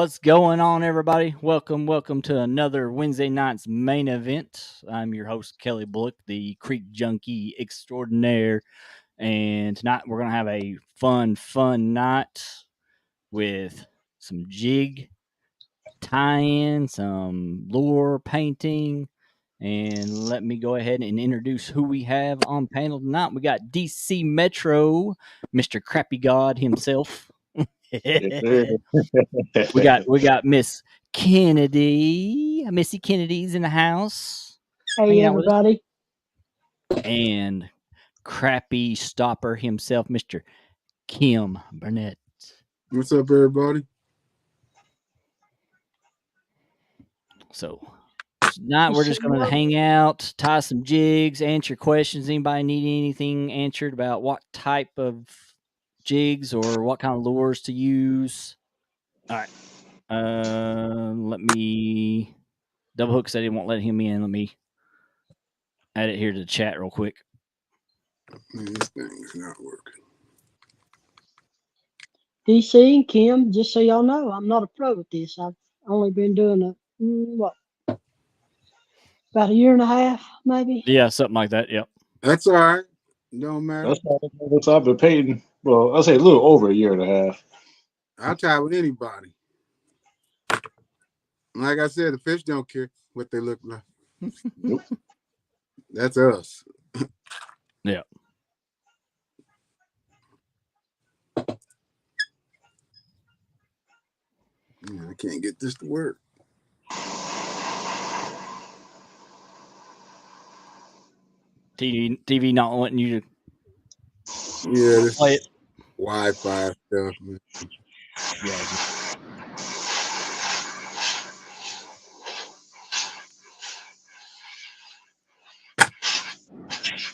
What's going on, everybody? Welcome to another Wednesday night's main event. I'm your host, Kelly Bullock, the Creek Junkie extraordinaire. And tonight we're going to have a fun night with some jig tie-in, some lure painting. And let me go ahead and introduce who we have on panel tonight. We got DC Metro, Mr. Crappy God himself. Yes, sir. we got Miss Kennedy. Missy Kennedy's in the house. Hey, Hanging out with us. everybody. And crappy stopper himself, Mr. Kim Burnett. What's up, everybody? So tonight we're just going to hang out, tie some jigs, answer questions. Anybody need anything answered about what type of jigs or what kind of lures to use? All right. Let me double hook because I didn't want to let him in. Let me add it here to the chat real quick. Man, this thing's not working. DC and Kim, just so y'all know, I'm not a pro at this. I've only been doing it, about a year and a half, maybe? Yeah, something like that. Yep. That's all right. Don't matter. That's what I've been painting. Well, I'll say a little over a year and a half. I'll tie with anybody. Like I said, the fish don't care what they look like. Nope. That's us. Yeah. I can't get this to work. TV not wanting you to Yeah, this play it. Wi-Fi stuff, man. Yeah.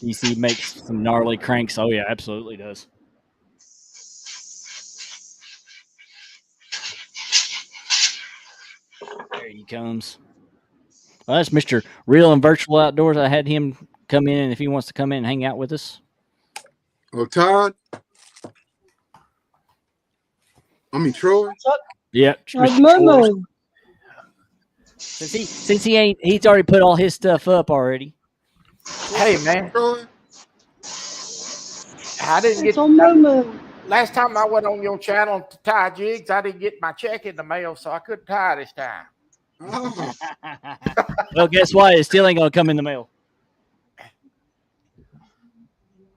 DC makes some gnarly cranks. Oh yeah, absolutely does. There he comes. Well, that's Mr. Real and Virtual Outdoors. I had him come in, and if he wants to come in and hang out with us. Oh, Todd? Troy? Yeah. Momo. Since he's already put all his stuff up already. Hey, man. Troy? I didn't It's get on Momo. last time I went on your channel to tie jigs. I didn't get my check in the mail, so I couldn't tie this time. Oh. Well, guess what? It still ain't gonna come in the mail.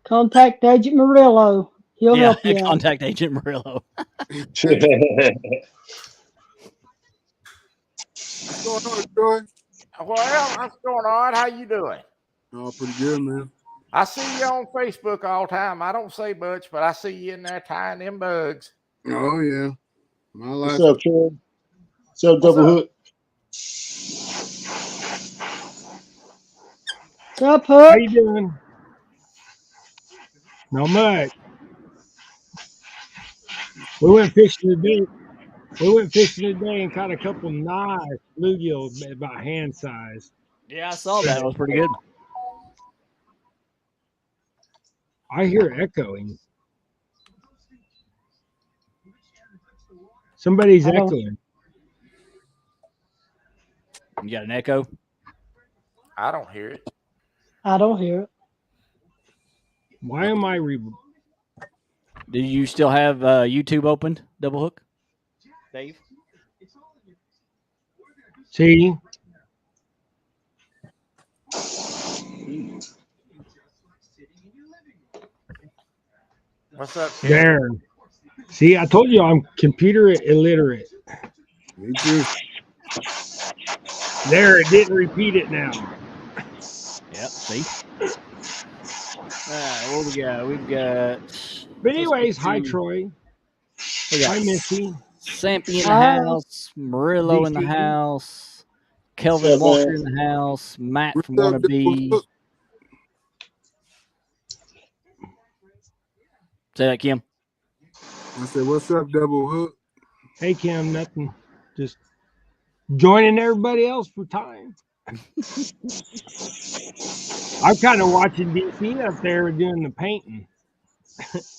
Contact Agent Murillo. He'll help you out. Contact Agent Murillo. What's going on, Troy? Well, what's going on? How you doing? Oh, pretty good, man. I see you on Facebook all the time. I don't say much, but I see you in there tying them bugs. Oh, yeah. My life. What's up, Troy? What's up, Double Hook? What's up, Hook? How you doing? Not much. We went fishing today. And caught a couple nice bluegills about hand size. Yeah, I saw that. It was pretty good. I hear echoing. Somebody's echoing. You got an echo? I don't hear it. I don't hear it. Why am I? Do you still have YouTube opened, Double Hook? Dave? See? What's up, kid? There. See, I told you I'm computer illiterate. Me too. There, it didn't repeat it now. Yep, see? What we got? We've got... But anyways, hi, Troy. We got hi, Missy. Sampy in the house, Murillo in the house, Kelvin Walker in the house, Matt from Wannabe. Say that, Kim. I said, what's up, Double Hook? Hey, Kim, nothing. Just joining everybody else for time. I'm kind of watching DC up there doing the painting.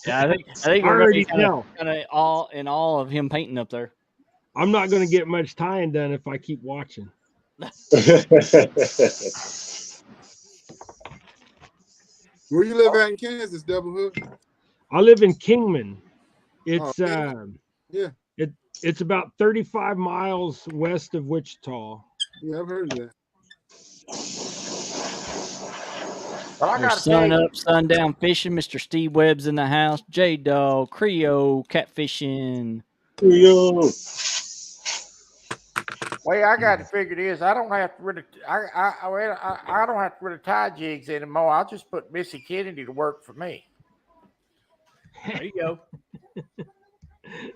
Yeah, I think we're already kind of all of him painting up there. I'm not going to get much tying done if I keep watching. Where you live at in Kansas, Double Hook? I live in Kingman. It's yeah. it's about 35 miles west of Wichita. Yeah, I've heard of that. Well, I There's got to tell sun you, up, sundown fishing. Mr. Steve Webb's in the house. J Dog, Creole, catfishing. Yo. way I got it figured is I don't have to really I don't have to really tie jigs anymore. I'll just put Missy Kennedy to work for me. There you go.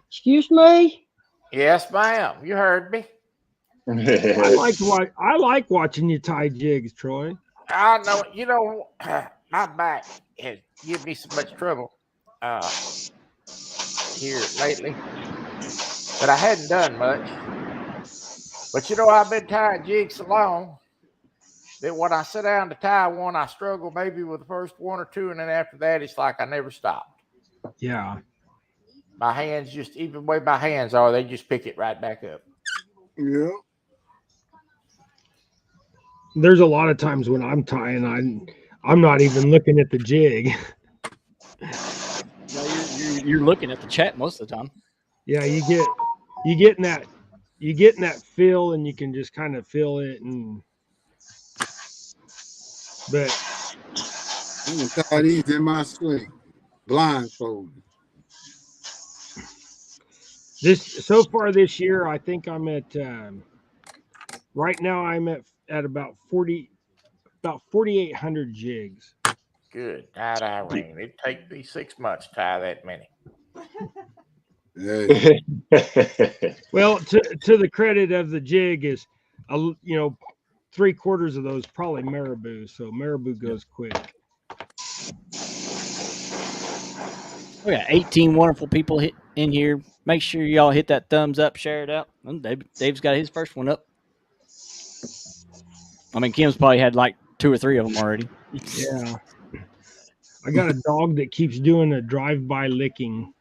Excuse me? Yes, ma'am. You heard me. I like watching you tie jigs, Troy. I know. You know, my back has given me so much trouble here lately, but I hadn't done much. But you know, I've been tying jigs so long that when I sit down to tie one, I struggle maybe with the first one or two, and then after that, it's like I never stopped. Yeah. My hands just, even the way my hands are, they just pick it right back up. Yeah. There's a lot of times when I'm tying, I'm not even looking at the jig. No, you're looking at the chat most of the time. Yeah, you get in that feel, and you can just kind of feel it. But I'm gonna tie these in my sling, blindfolded. So far this year, I think I'm at right now I'm at about 4,800 jigs. Good. Tie ring. It'd take me 6 months to tie that many. Hey. Well, to the credit of the jig is, 3/4 of those probably marabou. So marabou goes quick. We got 18 wonderful people in here. Make sure y'all hit that thumbs up, share it out. Dave's got his first one up. I mean, Kim's probably had like 2 or 3 of them already. Yeah. I got a dog that keeps doing a drive-by licking.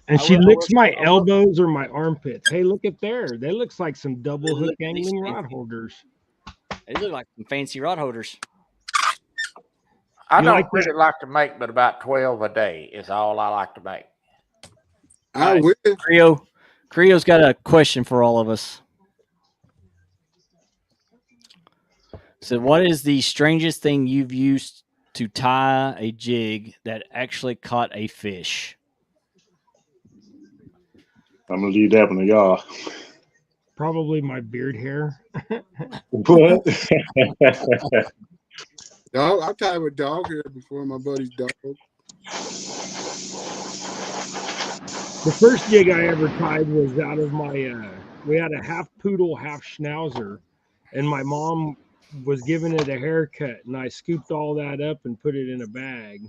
And she licks my elbows or my armpits. Hey, look at there. They looks like some double hook angling rod holders. They look like some fancy rod holders. I don't really like to make but about 12 a day is all I like to make. I will. Creo's got a question for all of us. So, what is the strangest thing you've used to tie a jig that actually caught a fish? I'm gonna leave that one to y'all. Probably my beard hair. What? Dog, I've tied with dog hair before, my buddy's dog. The first jig I ever tied was out of my, we had a half poodle, half schnauzer, and my mom was giving it a haircut, and I scooped all that up and put it in a bag.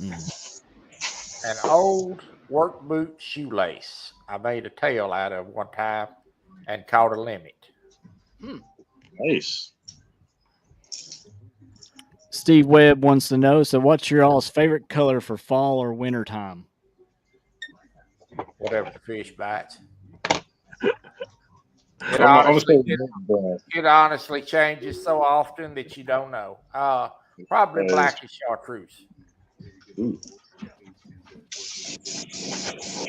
An old work boot shoelace I made a tail out of one time and caught a limit. Nice. Steve Webb wants to know, so what's your all's favorite color for fall or winter time? Whatever the fish bites. It honestly changes so often that you don't know. Probably blackish chartreuse.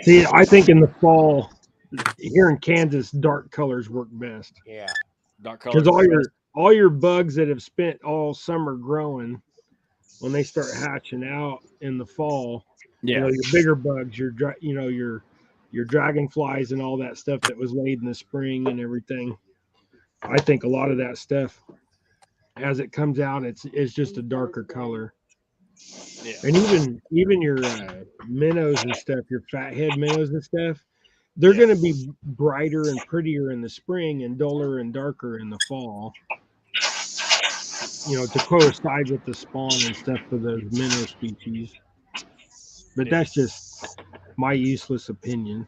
See, I think in the fall, here in Kansas, dark colors work best. Yeah, dark colors. Because all your bugs that have spent all summer growing, when they start hatching out in the fall, your bigger bugs, your dragonflies and all that stuff that was laid in the spring and everything. I think a lot of that stuff, as it comes out, it's just a darker color. Yeah. And even your minnows and stuff, your fathead minnows and stuff, they're going to be brighter and prettier in the spring and duller and darker in the fall. To coincide with the spawn and stuff for those minnow species. But that's just my useless opinion.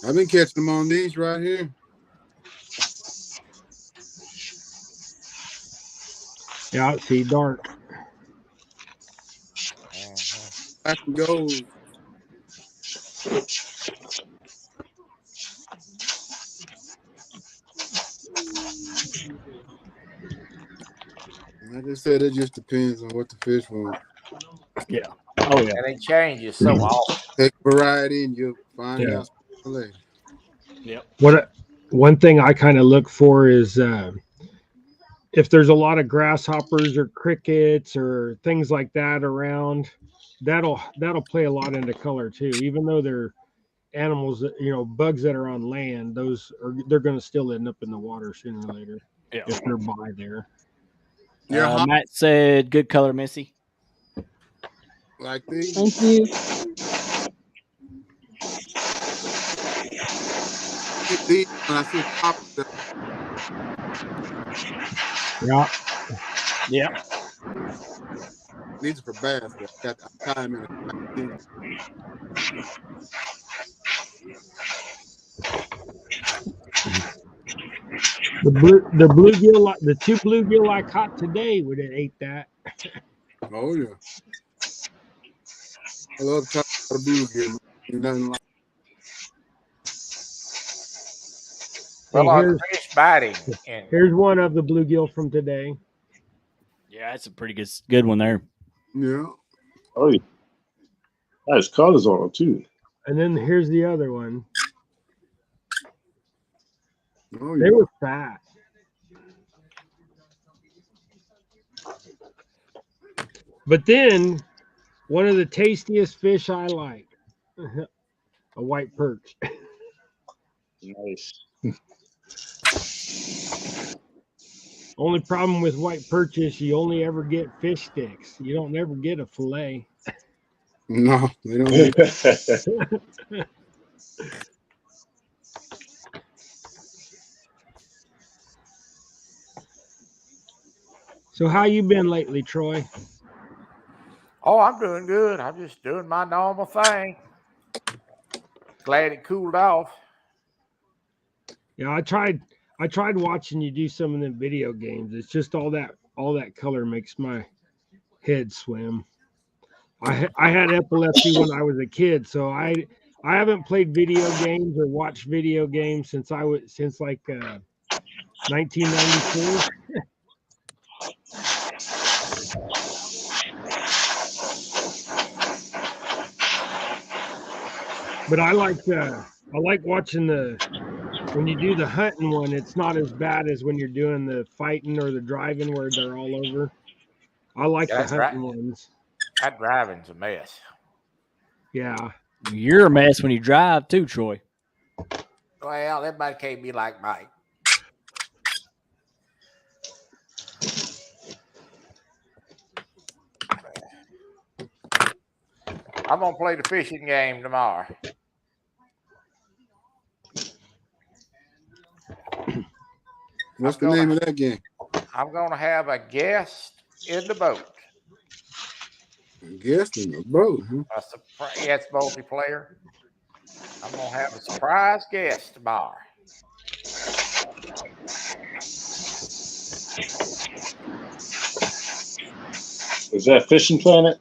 I've been catching them on these right here. Yeah, see, dark. Black and gold Like I said, it just depends on what the fish want. Yeah. Oh yeah. And it changes so often. Take variety and you'll find Yeah. out later. What one thing I kind of look for is if there's a lot of grasshoppers or crickets or things like that around, that'll play a lot into color too. Even though they're animals that, bugs that are on land, they're going to still end up in the water sooner or later if they're by there. Yeah, Matt said, "Good color, Missy." like these. Thank you. These when I see pop, Yeah. Yeah. these are for bass. I tie them in a The bluegill, the two bluegill I caught today would have ate that. Oh yeah. I love to talk about the bluegill. Nothing like Well, Hey, the fish biting. And here's one of the bluegill from today. Yeah, that's a pretty good one there. yeah. Oh, yeah. Nice colors on them too. And then here's the other one. Oh They yeah. were fat. But then one of the tastiest fish I like, a white perch. Nice. Only problem with white perch is you only ever get fish sticks. You don't never get a fillet. No, they don't get So how you been lately, Troy? oh, I'm doing good. I'm just doing my normal thing. Glad it cooled off. Yeah, I tried watching you do some of the video games. It's just all that color makes my head swim. I had epilepsy when I was a kid, so I haven't played video games or watched video games since like 1994. But I like watching when you do the hunting one. It's not as bad as when you're doing the fighting or the driving where they're all over. I like Yeah, the that's hunting right. ones. That driving's a mess. Yeah. You're a mess when you drive too, Troy. Well, everybody can't be like Mike. I'm gonna play the fishing game tomorrow. What's the name of that game? I'm gonna have a guest in the boat. Guest in the boat, huh? A surprise. Yeah, it's multiplayer. I'm gonna have a surprise guest tomorrow. Is that Fishing Planet?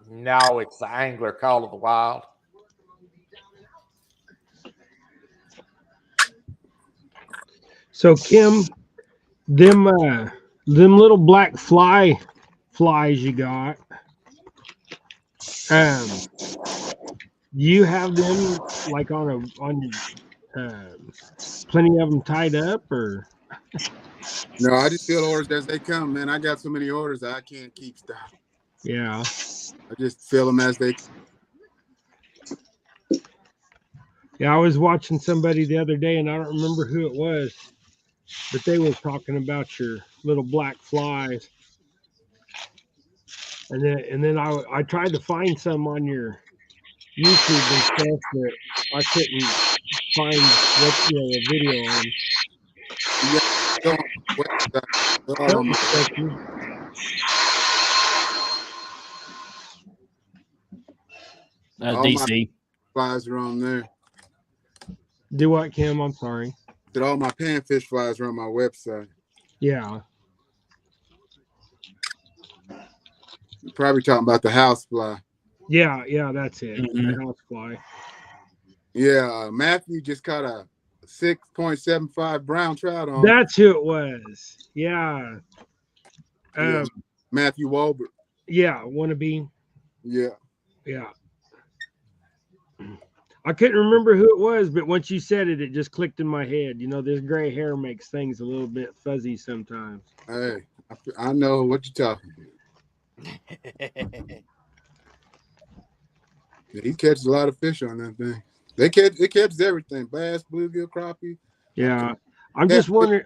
No, it's the Angler Call of the Wild. So Kim, them little black flies you got, you have them like on plenty of them tied up, or? No, I just fill orders as they come, man. I got so many orders that I can't keep stuff. Yeah. I just fill them as they come. Yeah, I was watching somebody the other day, and I don't remember who it was, but they were talking about your little black flies. And then I tried to find some on your YouTube and stuff, but I couldn't find a video on them. You got to go on the website. They're all on my That's all my DC. flies are on there. Do what, Kim? I'm sorry. That all my panfish flies are on my website. Yeah. You're probably talking about the house fly. Yeah, that's it. Mhm. The housefly. Yeah, Matthew just caught a 6.75 brown trout on. That's who it was. Yeah. Yeah, Matthew Walbert. Yeah, wannabe. Yeah. Yeah. I couldn't remember who it was, but once you said it, it just clicked in my head. You know, this gray hair makes things a little bit fuzzy sometimes. Hey, I know what you're talking about. Yeah, he catches a lot of fish on that thing. It catches everything: bass, bluegill, crappie. Yeah, I'm just wondering.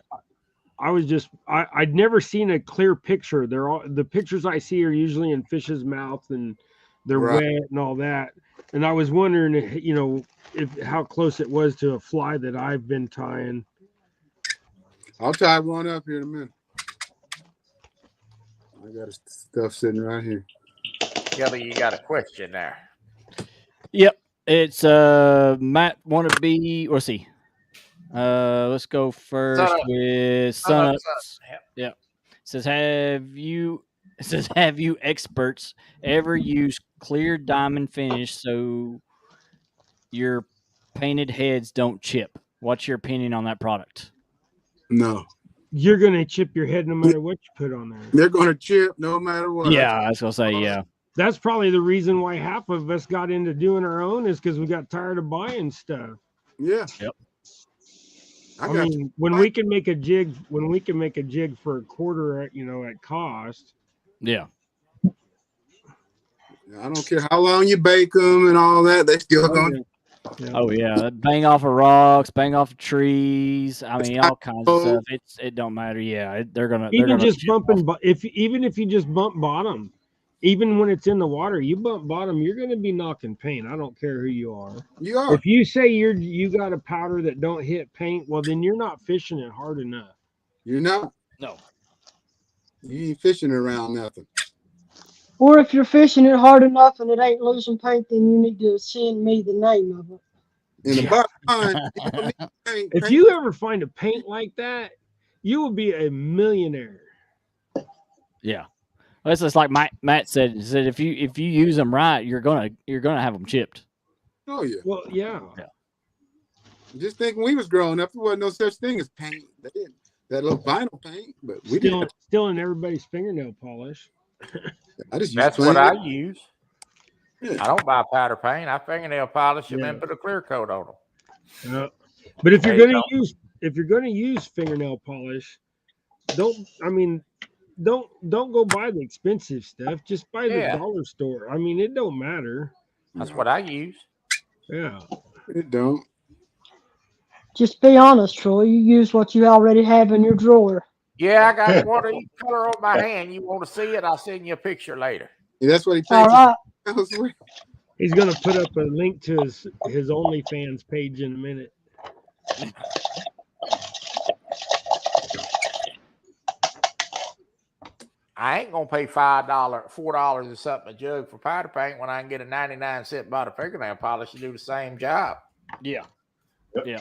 I'd never seen a clear picture. They're all the pictures I see are usually in fish's mouth and they're Right. wet and all that. And I was wondering, if how close it was to a fly that I've been tying. I'll tie one up here in a minute. I got stuff sitting right here. Kelly, you got a question there. Yep. It's Matt wannabe, or see. Let's go first with Sunups. Yep. Says have you experts ever used clear diamond finish so your painted heads don't chip? What's your opinion on that product? No. You're gonna chip your head no matter what you put on there. They're gonna chip no matter what. Yeah, I was gonna say, yeah. That's probably the reason why half of us got into doing our own is because we got tired of buying stuff. Yeah. Yep. I mean, when we can make a jig for a quarter at cost. Yeah. I don't care how long you bake them and all that, they still going. Yeah. Oh yeah, bang off of rocks, bang off of trees. I mean, all kinds of stuff. It don't matter. Yeah, they're gonna just bumping. Even if you just bump bottom, even when it's in the water, you bump bottom, you're going to be knocking paint. I don't care who you are. You are. If you say you got a powder that don't hit paint, well then you're not fishing it hard enough. You're not. No. You ain't fishing around nothing. Or if you're fishing it hard enough and it ain't losing paint, then you need to send me the name of it. In the bottom line, you don't need paint. If you ever find a paint like that, you will be a millionaire. Yeah. Well, it's like Matt said. He said if you use them right, you're gonna have them chipped. Oh yeah. Well, yeah. Just think, when we was growing up, there wasn't no such thing as paint. They didn't. That little vinyl paint, but we didn't. Still in everybody's fingernail polish. That's what I use. Yeah. I don't buy powder paint. I fingernail polish them and put a clear coat on them. But if you're gonna use fingernail polish, don't go buy the expensive stuff. Just buy the dollar store. I mean, it don't matter. That's what I use. Yeah. It don't. Just be honest, Troy. You use what you already have in your drawer. Yeah, I got one of each color on my hand. You want to see it? I'll send you a picture later. Yeah, that's what he All right. He's gonna put up a link to his OnlyFans page in a minute. I ain't gonna pay $4 or something a jug for powder paint when I can get a 99-cent bottle of fingernail polish to do the same job. Yeah. Yeah.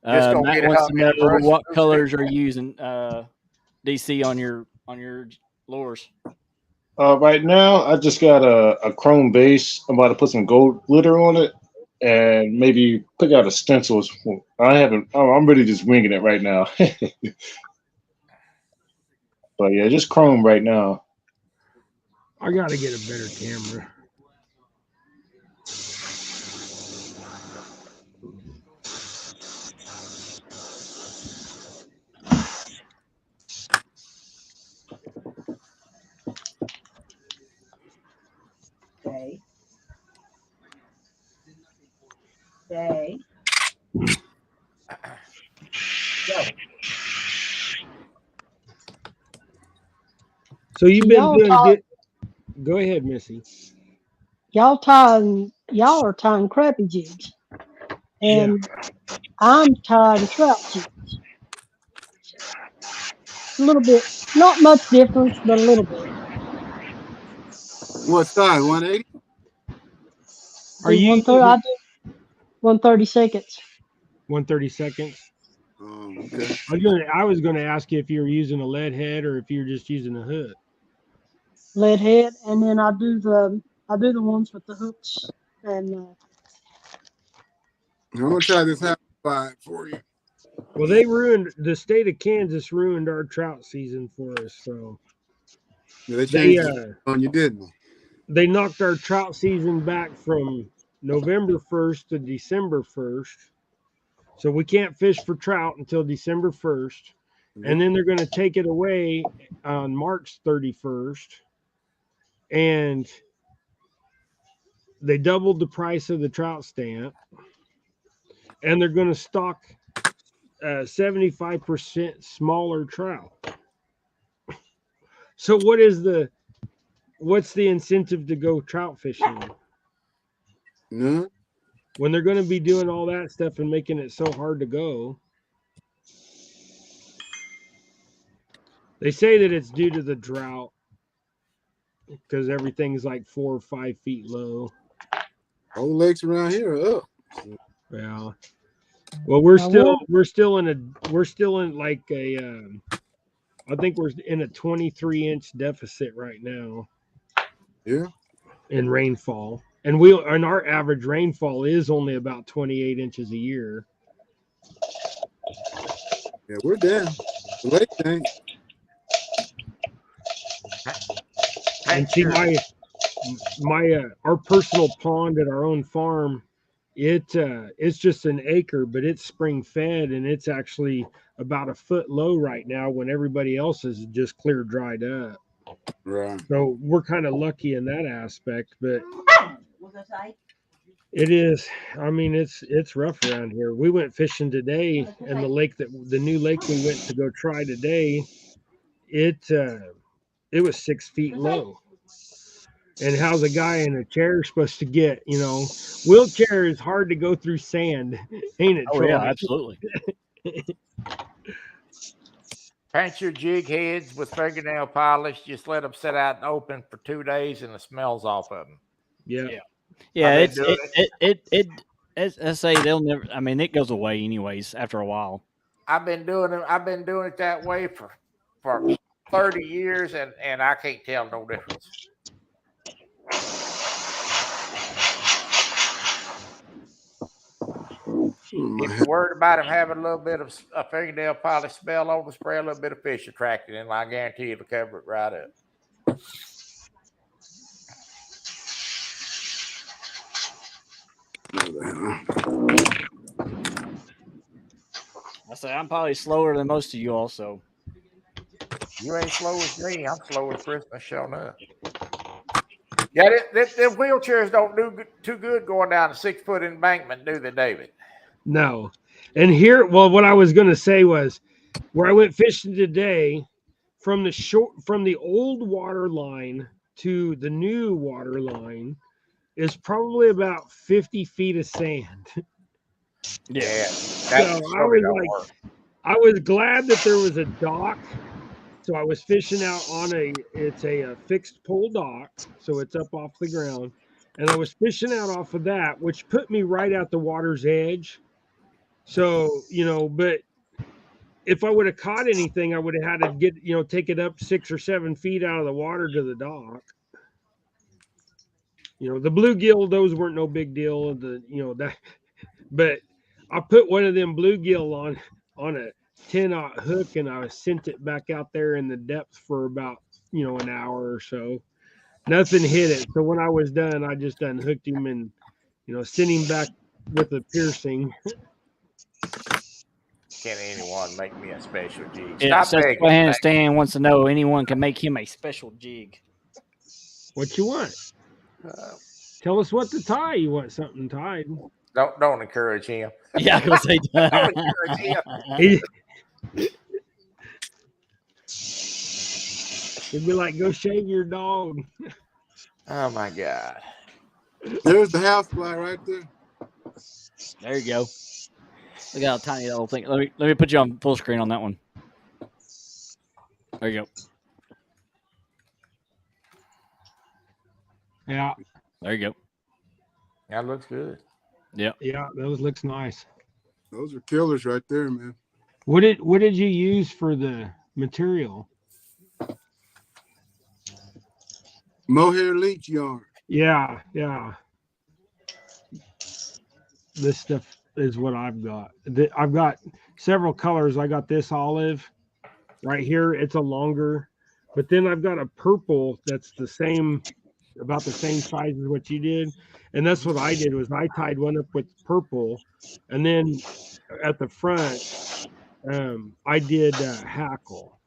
Just gonna Matt get it wants up to know in brush. what colors are you using DC on your lures. Right now, I just got a chrome base. I'm about to put some gold glitter on it, and maybe pick out a stencil. I'm really just winging it right now. But yeah, just chrome right now. I gotta get a better camera. Okay. Go. So you've been doing good. Go ahead, Missy. Y'all are tying crappie jigs, and I'm tying trout jigs. A little bit, not much difference, but a little bit. What size? 180? Are you? I do 130 seconds. 130 seconds. Oh, okay. I was gonna ask you if you were using a lead head or if you're just using a hook. Lead head, and then I I do the ones with the hooks, and I'm gonna try this half spot for you. Well, they ruined the state of Kansas ruined our trout season for us. So Yeah, they they changed it on you, didn't they knocked our trout season back from November 1st to December 1st. So we can't fish for trout until December 1st. they? And then they're going to take it away on March 31st. And they doubled the price of the trout stamp. And they're going to stock 75% smaller trout. So what's the incentive to go trout fishing? No. When they're going to be doing all that stuff and making it so hard to go. They say that it's due to the drought because everything's like 4 or 5 feet low. All the lakes around here are up. Yeah. Well, we're still in like a I think we're in a 23-inch deficit right now. Yeah. In rainfall. And our average rainfall is only about 28 inches a year. Yeah, we're down. The lake ain't. And see, our personal pond at our own farm, it's just an acre, but it's spring fed, and it's actually about a foot low right now when everybody else is just clear dried up. Right. So we're kind of lucky in that aspect, but it is. I mean, it's rough around here. We went fishing today, and the new lake we went to go try today, it was 6 feet low. And how's a guy in a chair supposed to get? Wheelchair is hard to go through sand, ain't it? Oh Troy? yeah, absolutely. Paint your jig heads with fingernail polish. Just let them sit out and open for 2 days, and the smells off of them. Yeah. Yeah, I've been doing it as I say, they'll never. I mean, it goes away anyways after a while. I've been doing it that way for 30 years, and I can't tell no difference. If you're worried about him having a little bit of a fingernail polish smell on the spray, a little bit of fish attracted, and I guarantee it'll cover it right up. I say I'm probably slower than most of you also. You ain't slow as me. I'm slow as Christmas showing up. Yeah, them wheelchairs don't do too good going down a 6-foot embankment, do they, David? No. And here, well, what I was going to say was where I went fishing today, from the old water line to the new water line is probably about 50 feet of sand. Yeah. So I was glad that there was a dock. So I was fishing out on it's a fixed pole dock, so it's up off the ground, and I was fishing out off of that, which put me right at the water's edge. So but if I would have caught anything, I would have had to take it up 6 or 7 feet out of the water to the dock. The bluegill, those weren't no big deal. But I put one of them bluegill on a 10-aught hook, and I sent it back out there in the depth for about an hour or so. Nothing hit it. So when I was done, I just unhooked him and sent him back with a piercing. Can anyone make me a special jig? Yeah, Stop begging. Susquehanna Stan wants to know anyone can make him a special jig. What you want? Tell us what to tie. You want something tied? Don't encourage him. Yeah, I was gonna say. Don't encourage him. It'd be like, go shave your dog. Oh my God! There's the house fly right there. There you go. Look at how tiny that little thing. Let me put you on full screen on that one. There you go. Yeah. There you go. That looks good. Yeah. Yeah, those looks nice. Those are killers right there, man. What did you use for the material? Mohair leech yarn. Yeah. This stuff is what I've got. I've got several colors. I got this olive right here. It's a longer, but then I've got a purple that's about the same size as what you did. And that's what I did was I tied one up with purple, and then at the front, I did hackle.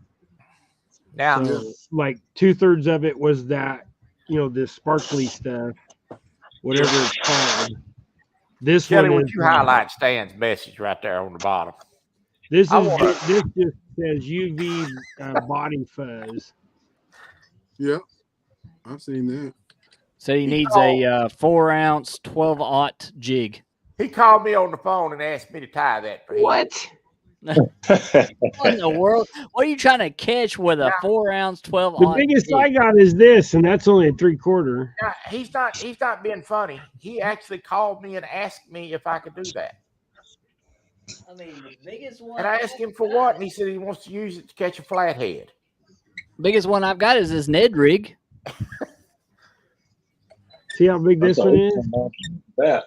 Now, So like 2/3 of it was that, this sparkly stuff, whatever it's called. This Kelly, one would is you highlight Stan's message right there on the bottom? this I is wanna- this just says UV body fuzz. Yep. I've seen that. So he needs a 4-ounce 12-aught jig. He called me on the phone and asked me to tie that for him. What? What in the world? What are you trying to catch with a 4-ounce 12-aught? The biggest I got is this, and that's only a 3/4. Now, he's not being funny. He actually called me and asked me if I could do that. I mean, the biggest one. And I asked him for what, and he said he wants to use it to catch a flathead. Biggest one I've got is this Ned rig. See how big this one is? That.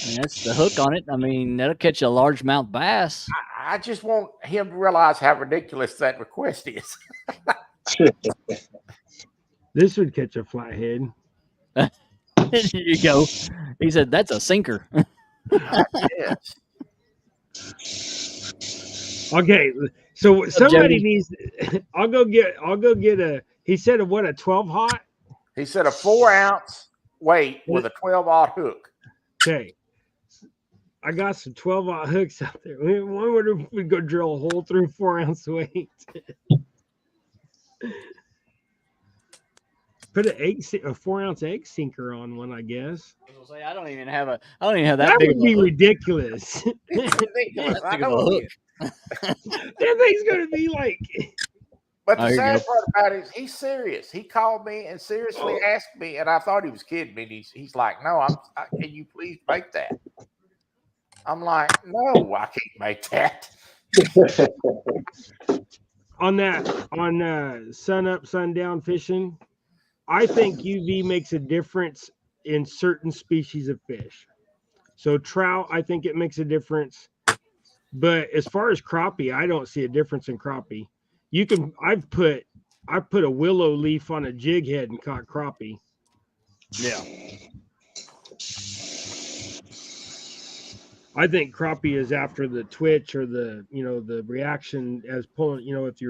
I mean, that's the hook on it. I mean, that'll catch a largemouth bass. I just want him to realize how ridiculous that request is. This would catch a flathead. There you go. He said that's a sinker. Yes. Okay, so somebody Jody? needs. I'll go get a. He said a 12 hot. He said a 4-ounce weight with a 12-aught hook. Okay, I got some 12-aught hooks out there. One would we go drill a hole through 4-ounce weight. Put a 4-ounce egg sinker on one, I guess. I don't even have that That big would of a be hook. It's ridiculous. ridiculous. That I big of know a it hook. is. That thing's gonna be like. But the There you sad go. part about it is he's serious. He called me and seriously asked me, and I thought he was kidding me. And he's like, "No, can you please make that?" I'm like, "No, I can't make that." on sun up, sun down fishing, I think UV makes a difference in certain species of fish. So trout, I think it makes a difference. But as far as crappie, I don't see a difference in crappie. I put a willow leaf on a jig head and caught crappie. Yeah. I think crappie is after the twitch or the reaction as pulling, if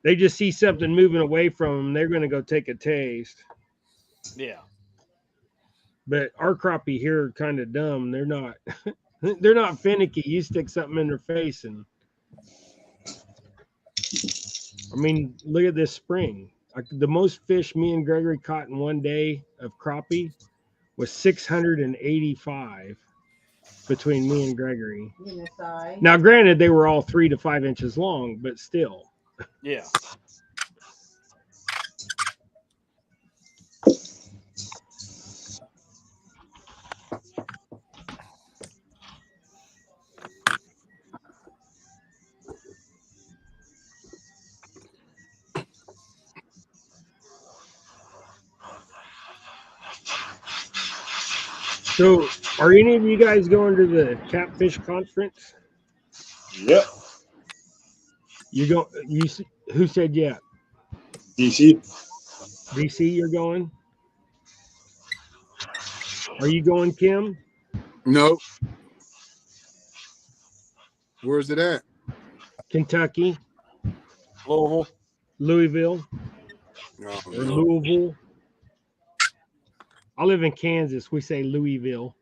they just see something moving away from them, they're going to go take a taste. Yeah. But our crappie here are kind of dumb. They're not they're not finicky. You stick something in their face and I mean, look at this spring. The most fish me and Gregory caught in one day of crappie was 685 between me and Gregory. Now, granted, they were all 3 to 5 inches long, but still. Yeah. So, are any of you guys going to the Catfish Conference? Yep. Who said yeah? DC. DC, you're going? Are you going, Kim? No. Where's it at? Kentucky, Louisville. Louisville, Oh, or no. Louisville. I live in Kansas. We say Louisville.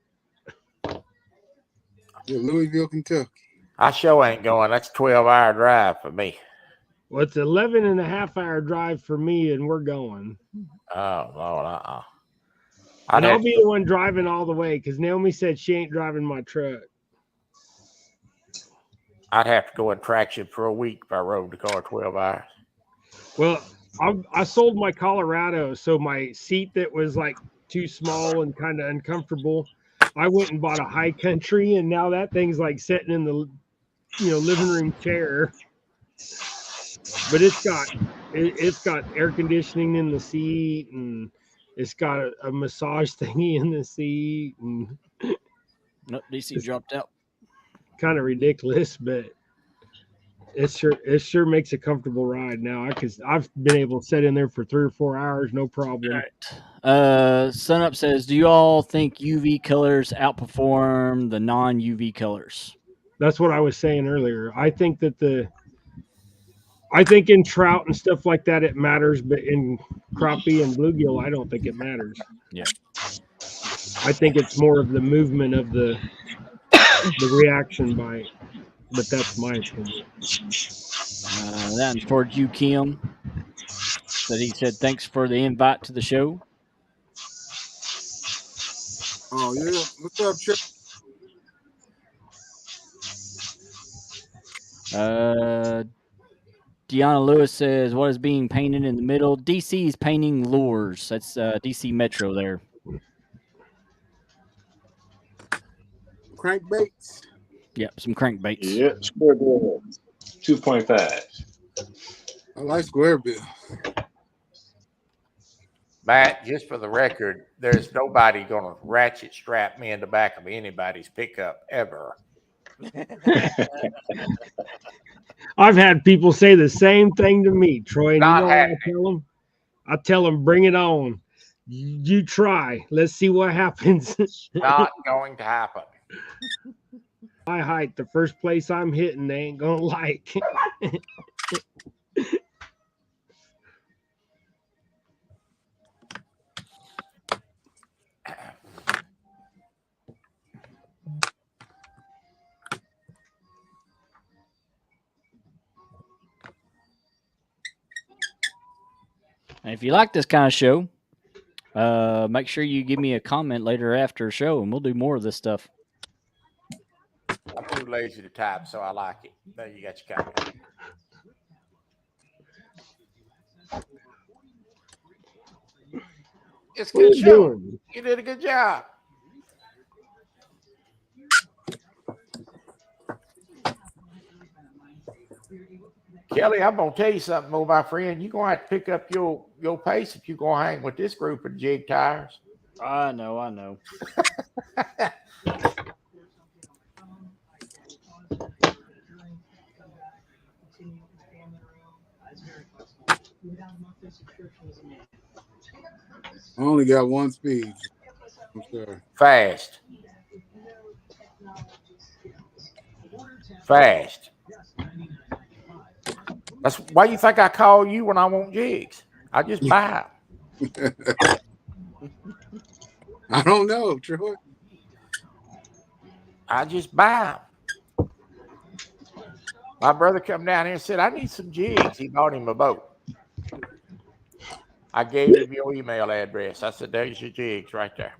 Yeah, Louisville, Kentucky. I sure ain't going. That's a 12-hour drive for me. Well, it's 11 and a half hour drive for me, and we're going. Oh, Lord, And I'll be the one driving all the way because Naomi said she ain't driving my truck. I'd have to go in traction for a week if I rode the car 12 hours. Well, I sold my Colorado, so my seat that was like too small and kind of uncomfortable, I went and bought a high country, and now that thing's like sitting in the living room chair. But it's got it's got air conditioning in the seat, and it's got a massage thingy in the seat, and Nope, DC dropped out. kind of ridiculous, but it sure makes a comfortable ride now. I've been able to sit in there for 3 or 4 hours, no problem. All right. Sunup says, do you all think UV colors outperform the non-UV colors? That's what I was saying earlier. I think in trout and stuff like that it matters, but in crappie and bluegill, I don't think it matters. Yeah. I think it's more of the movement of the reaction by it, but that's my opinion. That's towards you, Kim. That he said, thanks for the invite to the show. Oh yeah, what's up, Chip? Deanna Lewis says, what is being painted in the middle? DC is painting lures. That's DC Metro there. Crankbaits. Yep, some crankbaits. Yep, square bill 2.5. I like square bill. Matt, just for the record, there's nobody going to ratchet strap me in the back of anybody's pickup ever. I've had people say the same thing to me, Troy. And Not you know what happening. I tell them, bring it on. You try. Let's see what happens. Not going to happen. My height, the first place I'm hitting, they ain't gonna like. And if you like this kind of show, make sure you give me a comment later after show, and we'll do more of this stuff. I'm too lazy to type, so I like it. There you got your comment. It's a What good you show. doing? You did a good job. Kelly, I'm gonna tell you something, more, my friend. You're gonna have to pick up your pace if you're gonna hang with this group of jig tires. I know. I only got one speed. I'm sorry. Fast. That's why you think I call you when I want jigs. I just buy them. I don't know, Troy. I just buy them. My brother come down here and said, I need some jigs. He bought him a boat. I gave him your email address. I said, there's your jigs right there.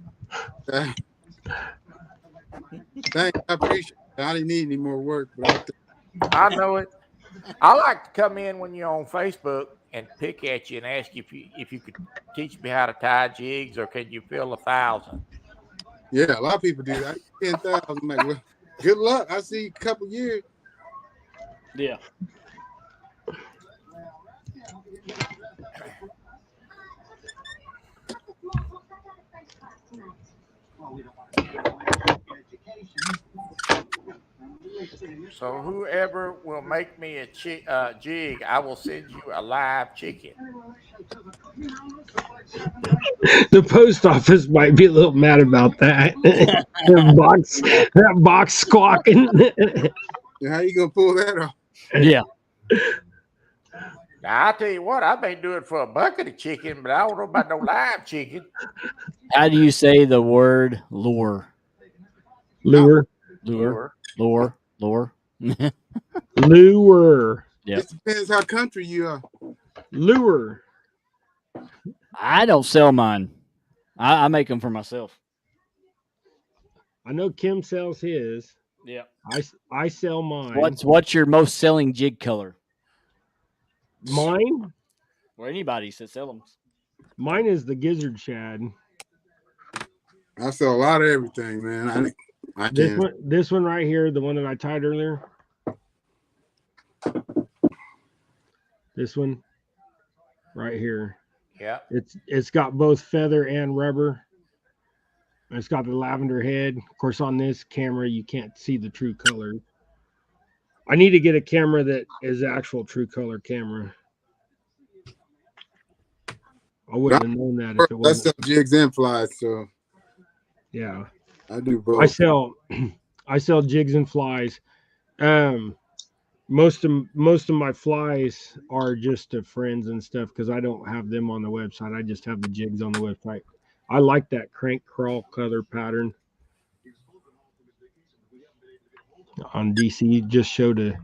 Thanks, I appreciate it. I didn't need any more work, but I know it. I like to come in when you're on Facebook and pick at you and ask you if you could teach me how to tie jigs, or can you fill 1,000? yeah, a lot of people do that. 10,000. I'm like, well, good luck. I see you a couple years. Yeah. So whoever will make me a jig, I will send you a live chicken. The post office might be a little mad about that. that box squawking. How you gonna pull that off? Yeah. Now, I tell you what, I've been doing for a bucket of chicken, but I don't know about no live chicken. How do you say the word lure? Lure. Lure. Lure. Yeah. It depends how country you are. Lure. I don't sell mine. I make them for myself. I know Kim sells his. Yeah. I sell mine. What's your most selling jig color? Mine? Or anybody that sell them. Mine is the gizzard shad. I sell a lot of everything, man. I can't. This one right here, the one that I tied earlier. This one. right here. Yeah. It's got both feather and rubber. It's got the lavender head. Of course, on this camera, you can't see the true color. I need to get a camera that is actual true color camera. I wouldn't have known that if it I wasn't. sell jigs and flies, so Yeah, I do I both. sell jigs and flies. Most of my flies are just to friends and stuff because I don't have them on the website. I just have the jigs on the website. I like that crank crawl color pattern. On DC, just show the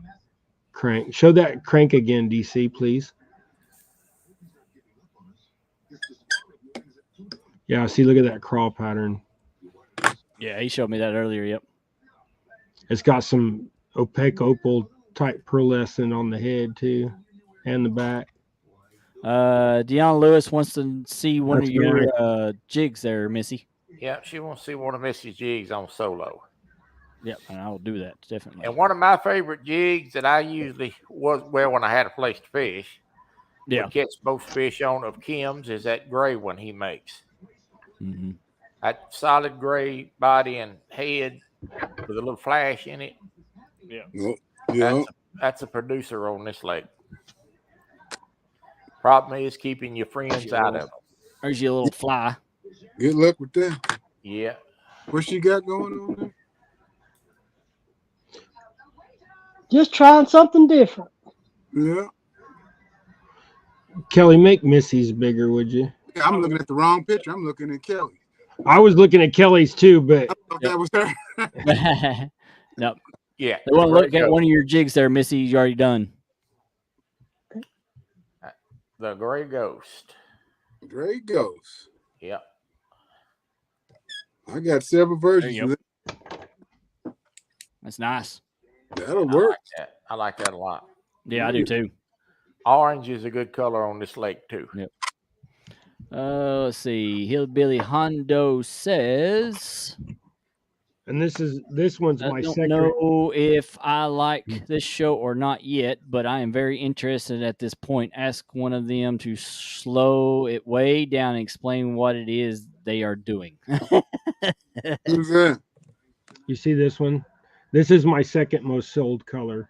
crank. Show that crank again, DC, please. Yeah, see, look at that crawl pattern. Yeah, he showed me that earlier. Yep. It's got some opaque opal type pearlescent on the head too, and the back. Deanna Lewis wants to see one That's of your nice. jigs there, Missy. Yeah, she wants to see one of Missy's jigs on solo. Yep, and I will do that definitely. And one of my favorite jigs that I usually was when I had a place to fish, would catch most fish on of Kim's is that gray one he makes. Mm-hmm. That solid gray body and head with a little flash in it. Yeah. That's a producer on this lake. Problem is keeping your friends out of them. There's your little fly. Good luck with that. Yeah. What she got going on there? Just trying something different. Yeah. Kelly, make Missy's bigger, would you? Yeah, I'm looking at the wrong picture. I'm looking at Kelly. I was looking at Kelly's too, but I thought that was her. Nope. Yeah. They want to look at one of your jigs there, Missy. You already done. The Gray Ghost. Gray Ghost. Yep. I got several versions. That's nice. That'll work. I like that a lot. Yeah, I do too. Orange is a good color on this lake too. Yep. Let's see. Hillbilly Hondo says, and this one's my second. I don't know if I like this show or not yet, but I am very interested at this point. Ask one of them to slow it way down and explain what it is they are doing. Who's that? You see this one? This is my second most sold color.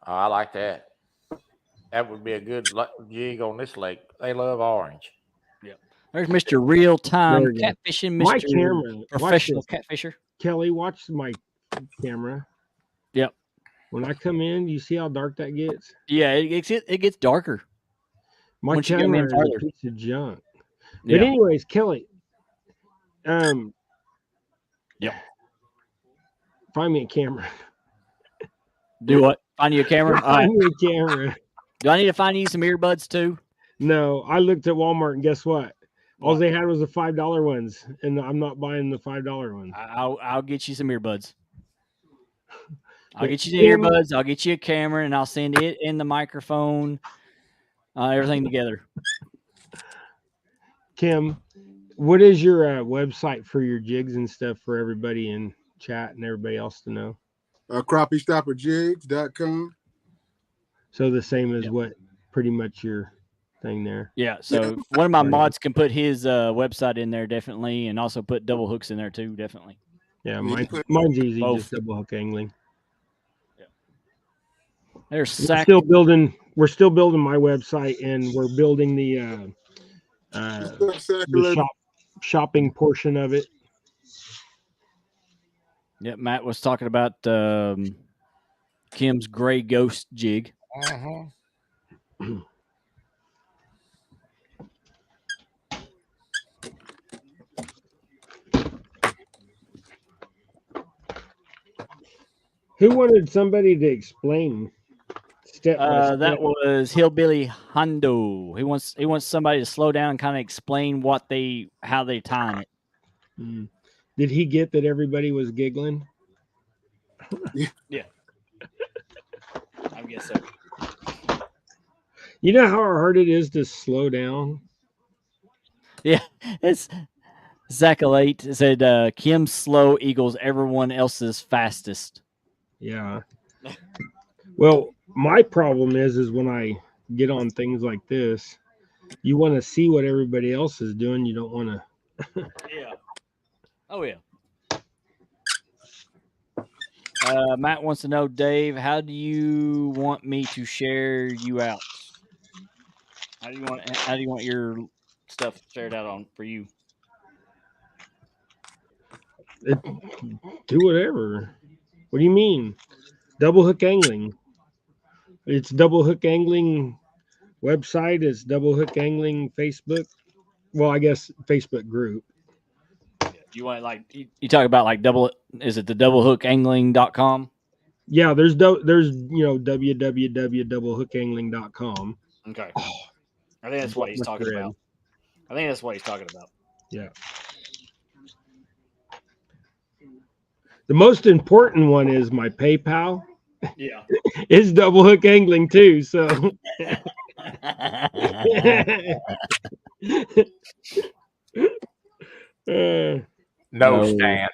Oh, I like that. That would be a good jig on this lake. They love orange. Yep. There's Mr. Real Time There you go. Catfishing, My Mr. camera. Professional Watch this. Catfisher. Kelly, watch my camera. Yep. When I come in, you see how dark that gets? Yeah, it gets darker. My once you come camera in is a farther. piece of junk. Yeah. But anyways, Kelly, Yep. Find me a camera. Do what? Find you a camera? All right. Find me a camera. Do I need to find you some earbuds too? No, I looked at Walmart and guess what? All they had was the $5 ones, and I'm not buying the $5 ones. I'll get you some earbuds. I'll get you the Kim, earbuds. I'll get you a camera, and I'll send it in the microphone, everything together. Kim, what is your website for your jigs and stuff for everybody in chat and everybody else to know? CrappieStopperJigs.com. So the same as what pretty much your thing there. Yeah. So one of my mods can put his website in there definitely, and also put double hooks in there too, definitely. Yeah, mine's easy, both. just double hook angling. Yeah. There's We're still building my website, and we're building the shopping portion of it. Yeah, Matt was talking about Kim's Gray Ghost jig. Who wanted somebody to explain step by step? That was Hillbilly Hondo. He wants somebody to slow down and kind of explain how they time it. Did he get that everybody was giggling? Yeah. I guess so. You know how hard it is to slow down? Yeah, it's Zachalate said Kim's slow equals everyone else's fastest. Yeah. Well, my problem is when I get on things like this. You want to see what everybody else is doing. You don't want to. Yeah. Oh yeah. Matt wants to know, Dave, how do you want me to share you out? How do you want your stuff shared out on for you? Do whatever. What do you mean? Double hook angling. It's double hook angling website. It's double hook angling Facebook. Well, I guess Facebook group. You want like you talk about like is it the doublehookangling.com? Yeah, there's www.doublehookangling.com. Okay. I think that's what he's talking about. I think that's what he's talking about. Yeah. The most important one is my PayPal. Yeah. It's double hook angling too. So No, Stan.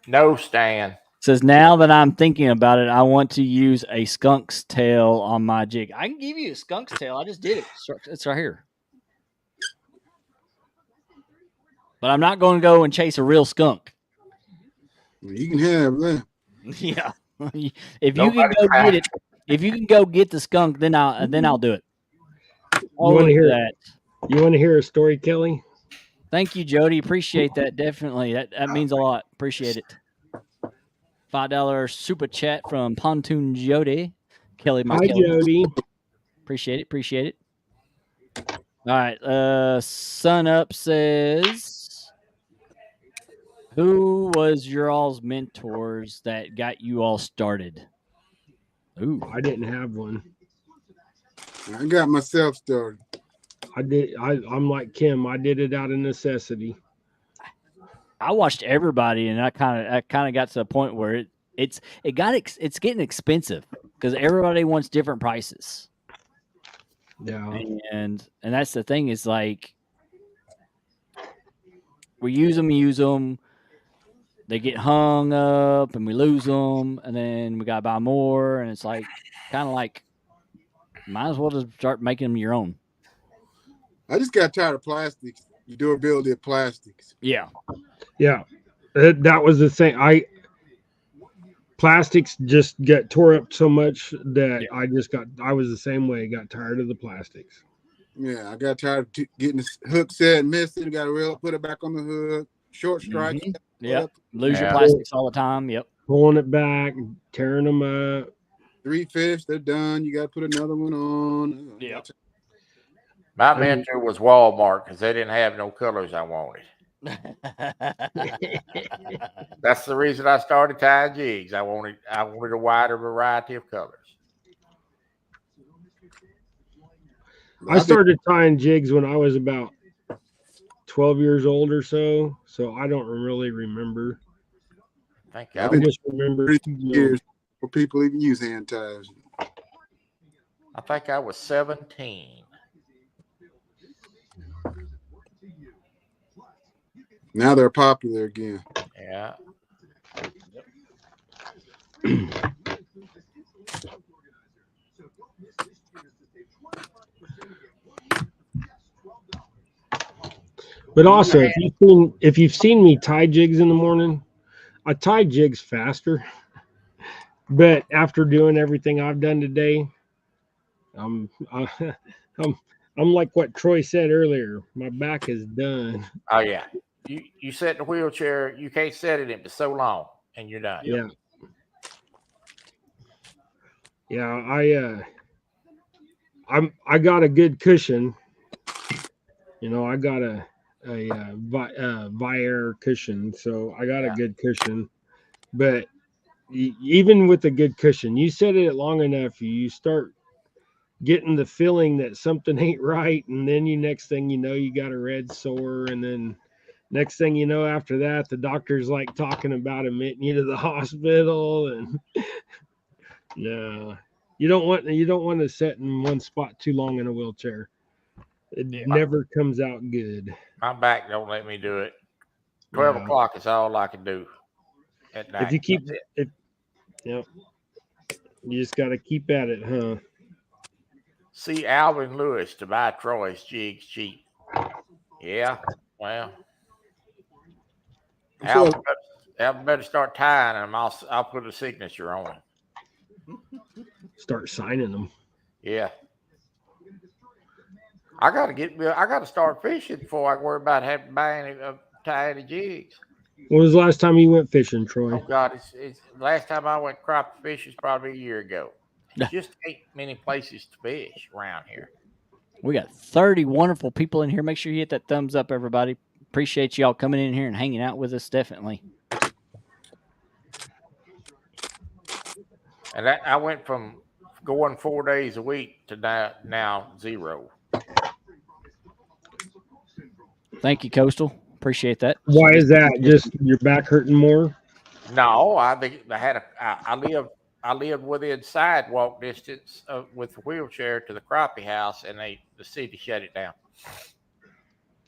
No, Stan. Says, now that I'm thinking about it, I want to use a skunk's tail on my jig. I can give you a skunk's tail. I just did it. It's right here. But I'm not going to go and chase a real skunk. You can have that. Yeah. If you can go get it, if you can go get the skunk, then I'll do it. You want to hear that? You want to hear a story, Kelly? Thank you, Jody. Appreciate that. Definitely. That means a lot. Appreciate it. $5 super chat from Pontoon Jody. Kelly, my Hi, Kelly. Jody. Appreciate it. All right. Sun Up says, who was your all's mentors that got you all started? Ooh. I didn't have one. I got myself started. I'm like Kim. I did it out of necessity. I watched everybody, and I kind of got to a point where it's getting expensive because everybody wants different prices. Yeah, and that's the thing is like we use them, they get hung up, and we lose them, and then we gotta buy more, and it's like kind of like might as well just start making them your own. I just got tired of plastics. The durability of plastics. Yeah. That was the thing. Plastics just get tore up so much that I was the same way. Got tired of the plastics. Yeah, I got tired of getting the hook set and missed it. Got to put it back on the hook. Short strike. Mm-hmm. Yeah. Lose your plastics all the time. Yep. Pulling it back, tearing them up. 3 fish, they're done. You got to put another one on. Yeah. My mentor was Walmart because they didn't have no colors I wanted. That's the reason I started tying jigs. I wanted a wider variety of colors. I started tying jigs when I was about 12 years old or so I don't really remember. I just remember years before people even use hand ties. I think I was 17. Now they're popular again. Yeah. But also, if you've seen me tie jigs in the morning, I tie jigs faster. But after doing everything I've done today, I'm like what Troy said earlier. My back is done. Oh yeah, you sit in a wheelchair. You can't sit in it for so long, and you're done. Yeah. I got a good cushion. You know, I got a Viair cushion, so I got a good cushion. But even with a good cushion, you sit it long enough, you start getting the feeling that something ain't right, and then next thing you know, you got a red sore, and then next thing you know, after that, the doctor's like talking about admitting you to the hospital, and no, you don't want to sit in one spot too long in a wheelchair. It never comes out good. My back don't let me do it. 12 o'clock is all I can do at night. If you keep it, you just got to keep at it, huh? see Alvin Lewis to buy Troy's jigs cheap. Yeah, well, I'm sure Alvin better start tying them. I'll put a signature on them. Start signing them. Yeah. I gotta start fishing before I worry about having to buy any tie any jigs. When was the last time you went fishing, Troy? Oh God, it's last time I went crappie fishing is probably a year ago. Yeah. Just ain't many places to fish around here. We got 30 wonderful people in here. Make sure you hit that thumbs up, everybody. Appreciate y'all coming in here and hanging out with us, definitely. And I went from going 4 days a week to now 0. Thank you, Coastal. Appreciate that. Why is that? Just your back hurting more? No, I lived within sidewalk distance with the wheelchair to the crappie house, and the city shut it down.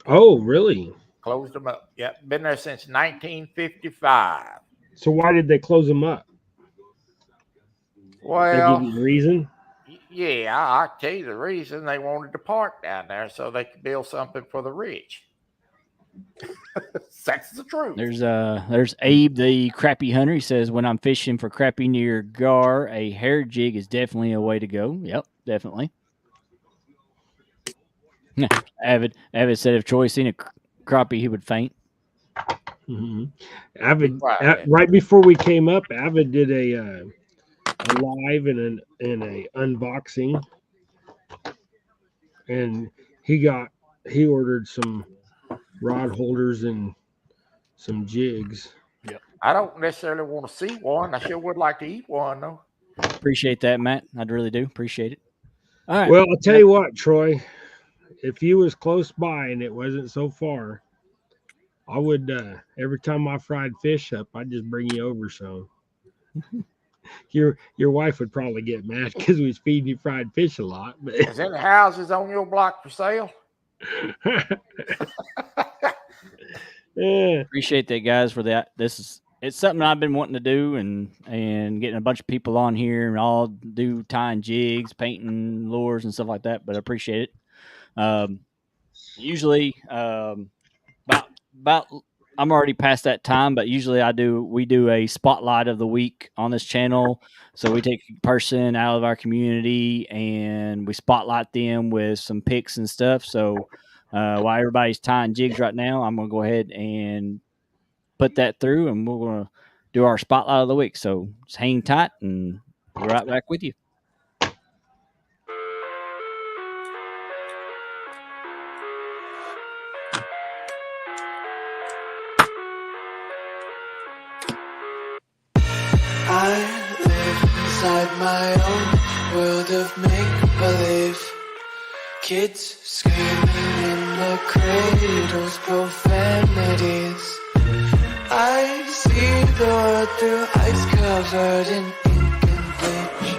Oh, really? Closed them up. Yep, been there since 1955. So why did they close them up? They give Well, you a reason? yeah, I tell you the reason. They wanted to park down there so they could build something for the rich. That's the truth. There's Abe, the crappie hunter. He says, when I'm fishing for crappie near Gar, a hair jig is definitely a way to go. Yep, definitely. Avid said if Troy seen a crappie, he would faint. Mm-hmm. Avid, right before we came up, Avid did a live and a unboxing, and he ordered some rod holders and some jigs. Yep. I don't necessarily want to see one. I sure would like to eat one though. Appreciate that, Matt. I really do appreciate it. All right. Well, I'll tell you what, Troy. If you was close by and it wasn't so far, I would every time I fried fish up, I'd just bring you over some. Your wife would probably get mad because we was feeding you fried fish a lot. But is any houses on your block for sale? Yeah. Appreciate that, guys, for that. It's something I've been wanting to do, and getting a bunch of people on here and all do tying jigs, painting lures and stuff like that. But I appreciate it. Usually, about I'm already past that time, but usually we do a spotlight of the week on this channel. So we take a person out of our community and we spotlight them with some pics and stuff. So while everybody's tying jigs right now, I'm gonna go ahead and put that through, and we're gonna do our spotlight of the week. So just hang tight, and we'll be right back with you. I live inside my own world of make-believe. Kids screaming in the cradles, profanities. I see the world through ice covered in ink and bleach.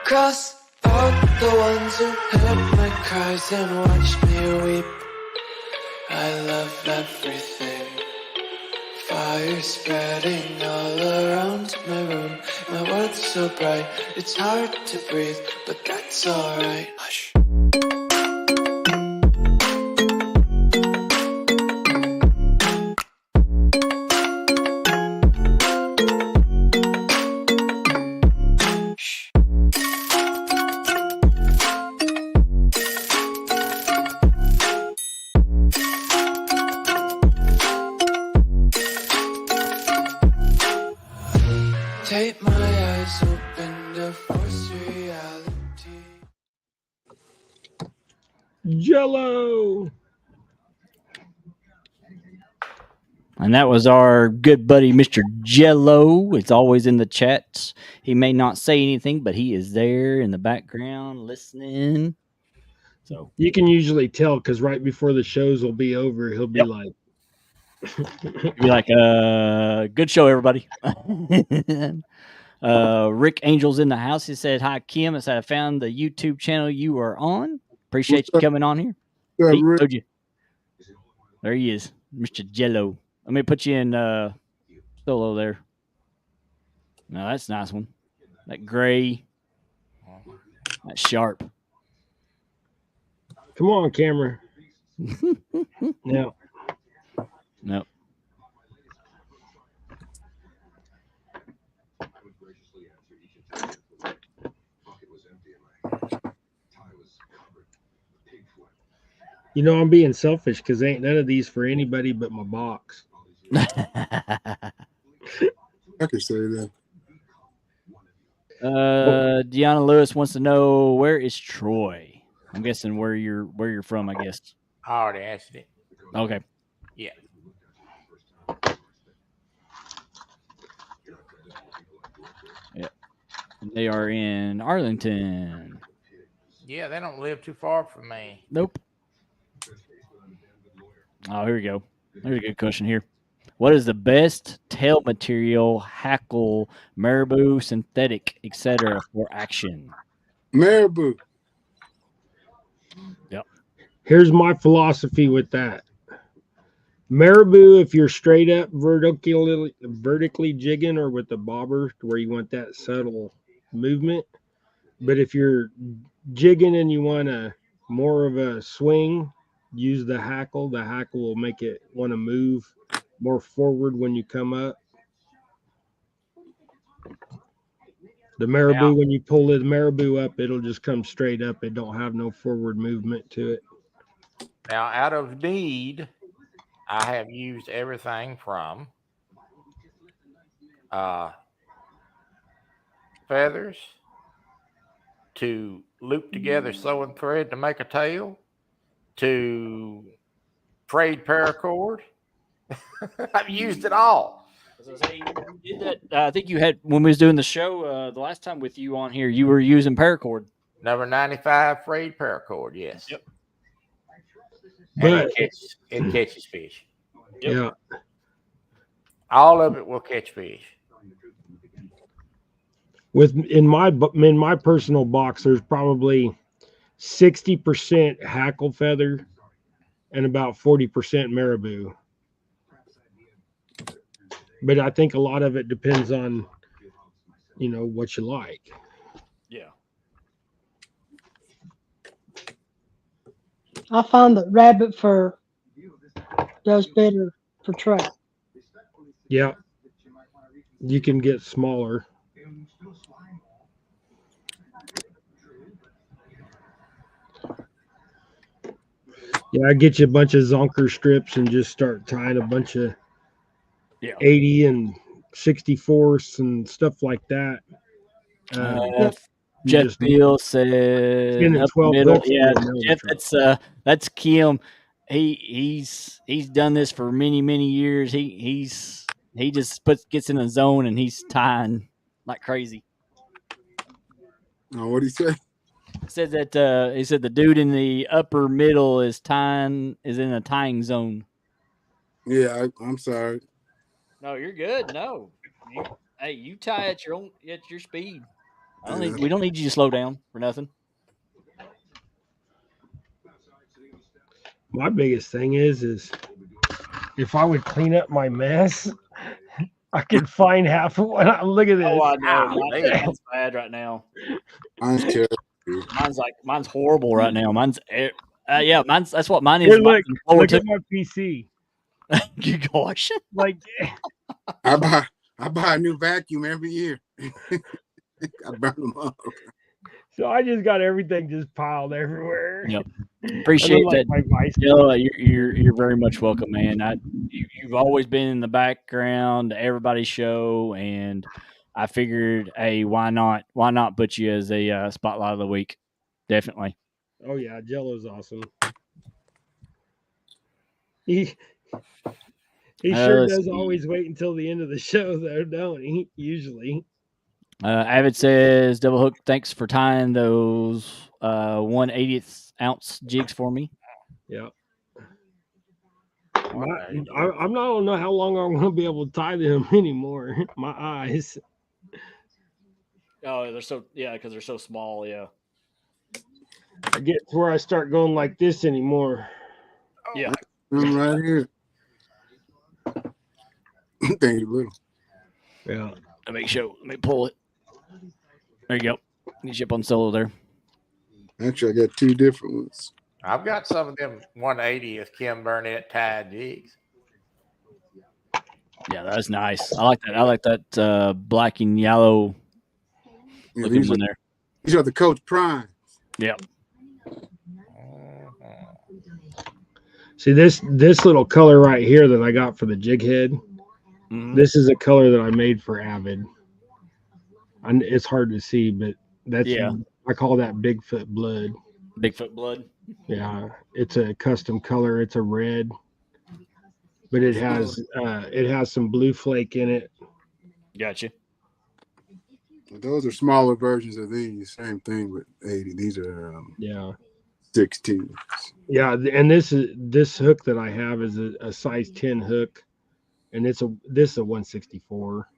Cross out the ones who heard my cries and watched me weep. I love everything. Fire spreading all around my room. My world's so bright, it's hard to breathe, but that's alright. Hush. Take my eyes open to force reality. Jello. And that was our good buddy, Mr. Jello. It's always in the chats. He may not say anything, but he is there in the background listening. So You can usually tell because right before the shows will be over, he'll be Yep. like, be like, good show, everybody. Rick Angel's in the house. He said, hi, Kim. I said, I found the YouTube channel you are on. Appreciate you coming on here. He told you. There he is, Mr. Jello. Let me put you in solo there. No, that's a nice one. That gray. That's sharp. Come on, camera. No. Nope. You know, I'm being selfish because ain't none of these for anybody but my box. I could say that. Deanna Lewis wants to know, where is Troy? I'm guessing where you're from, I guess. I already answered it. Okay. Yeah. Yeah. They are in Arlington. Yeah, they don't live too far from me. Nope. Oh, here we go. There's a good question here. What is the best tail material, hackle, marabou, synthetic, etc. for action? Marabou. Yep. Here's my philosophy with that. Marabou, if you're straight up vertically jigging or with the bobber where you want that subtle movement. But if you're jigging and you want a more of a swing, use the hackle. The hackle will make it want to move more forward when you come up. The marabou, when you pull the marabou up, it'll just come straight up. It don't have no forward movement to it. Now, out of need, I have used everything from feathers to loop together sewing thread to make a tail to frayed paracord. I've used it all. You did that. I think you had, when we was doing the show the last time with you on here, you were using paracord. Number 95 frayed paracord, yes. Yep. And it catches fish. Yep. Yeah. All of it will catch fish. In my personal box, there's probably 60% hackle feather and about 40% marabou. But I think a lot of it depends on, what you like. Yeah. I find that rabbit fur does better for trout. Yeah. You can get smaller. Yeah, I get you a bunch of zonker strips and just start tying a bunch of 80 and 64ths and stuff like that. Jeff Beal said up middle. Yeah, Jeff, that's Kim. He's done this for many years. He just gets in a zone and he's tying like crazy. Oh, what did he say? Said that he said the dude in the upper middle is in a tying zone. Yeah, I'm sorry. No, you're good. No, you tie at your speed. We don't need you to slow down for nothing. My biggest thing is if I would clean up my mess, I could find half of what I'm. Look at this. Oh, I know. Mine's bad right now. Mine's terrible. Mine's horrible right now. Mine's that's what mine is. Here, look at my PC. Gosh, like I buy a new vacuum every year. I burn them up. So I just got everything just piled everywhere. Yep. Appreciate that. You're very much welcome, man. You've always been in the background to everybody's show, and I figured, hey, why not put you as a spotlight of the week? Definitely. Oh yeah, Jello's awesome. He sure does always wait until the end of the show, though, don't he? Usually. Avid says, Double Hook, thanks for tying those 1/80th ounce jigs for me. Yeah. I don't know how long I'm going to be able to tie them anymore. My eyes. Oh, because they're so small. Yeah. I get to where I start going like this anymore. Yeah. I'm right here. Thank you, little. Yeah. Let me pull it. There you go. You ship on solo there. Actually, I got two different ones. I've got some of them 180th Kim Burnett tied jigs. Yeah, that's nice. I like that. I like that black and yellow Yeah, looking one there. These are the Coach Prime. Yep. See this little color right here that I got for the jig head. Mhm. This is a color that I made for Avid. And it's hard to see, but that's I call that Bigfoot blood. Bigfoot blood. Yeah, it's a custom color. It's a red, but it has some blue flake in it. Gotcha. Those are smaller versions of these. Same thing with 80. These are 16. Yeah, and this hook that I have is a size 10 hook, and this is a 164.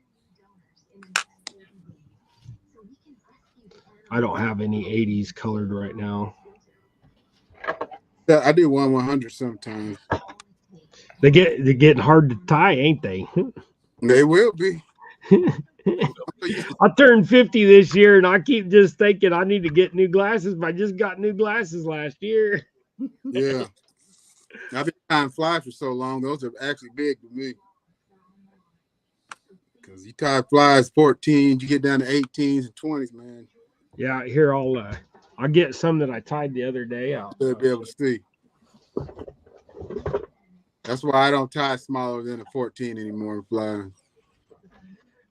I don't have any 80s colored right now. Yeah, I do 100 sometimes. They're getting hard to tie, ain't they? They will be. I turned 50 this year, and I keep just thinking I need to get new glasses, but I just got new glasses last year. Yeah. I've been tying fly for so long. Those are actually big to me. Because you tie flies 14, you get down to 18s and 20s, man. Yeah, here I'll get some that I tied the other day. I'll be able to see. That's why I don't tie smaller than a 14 anymore in flying.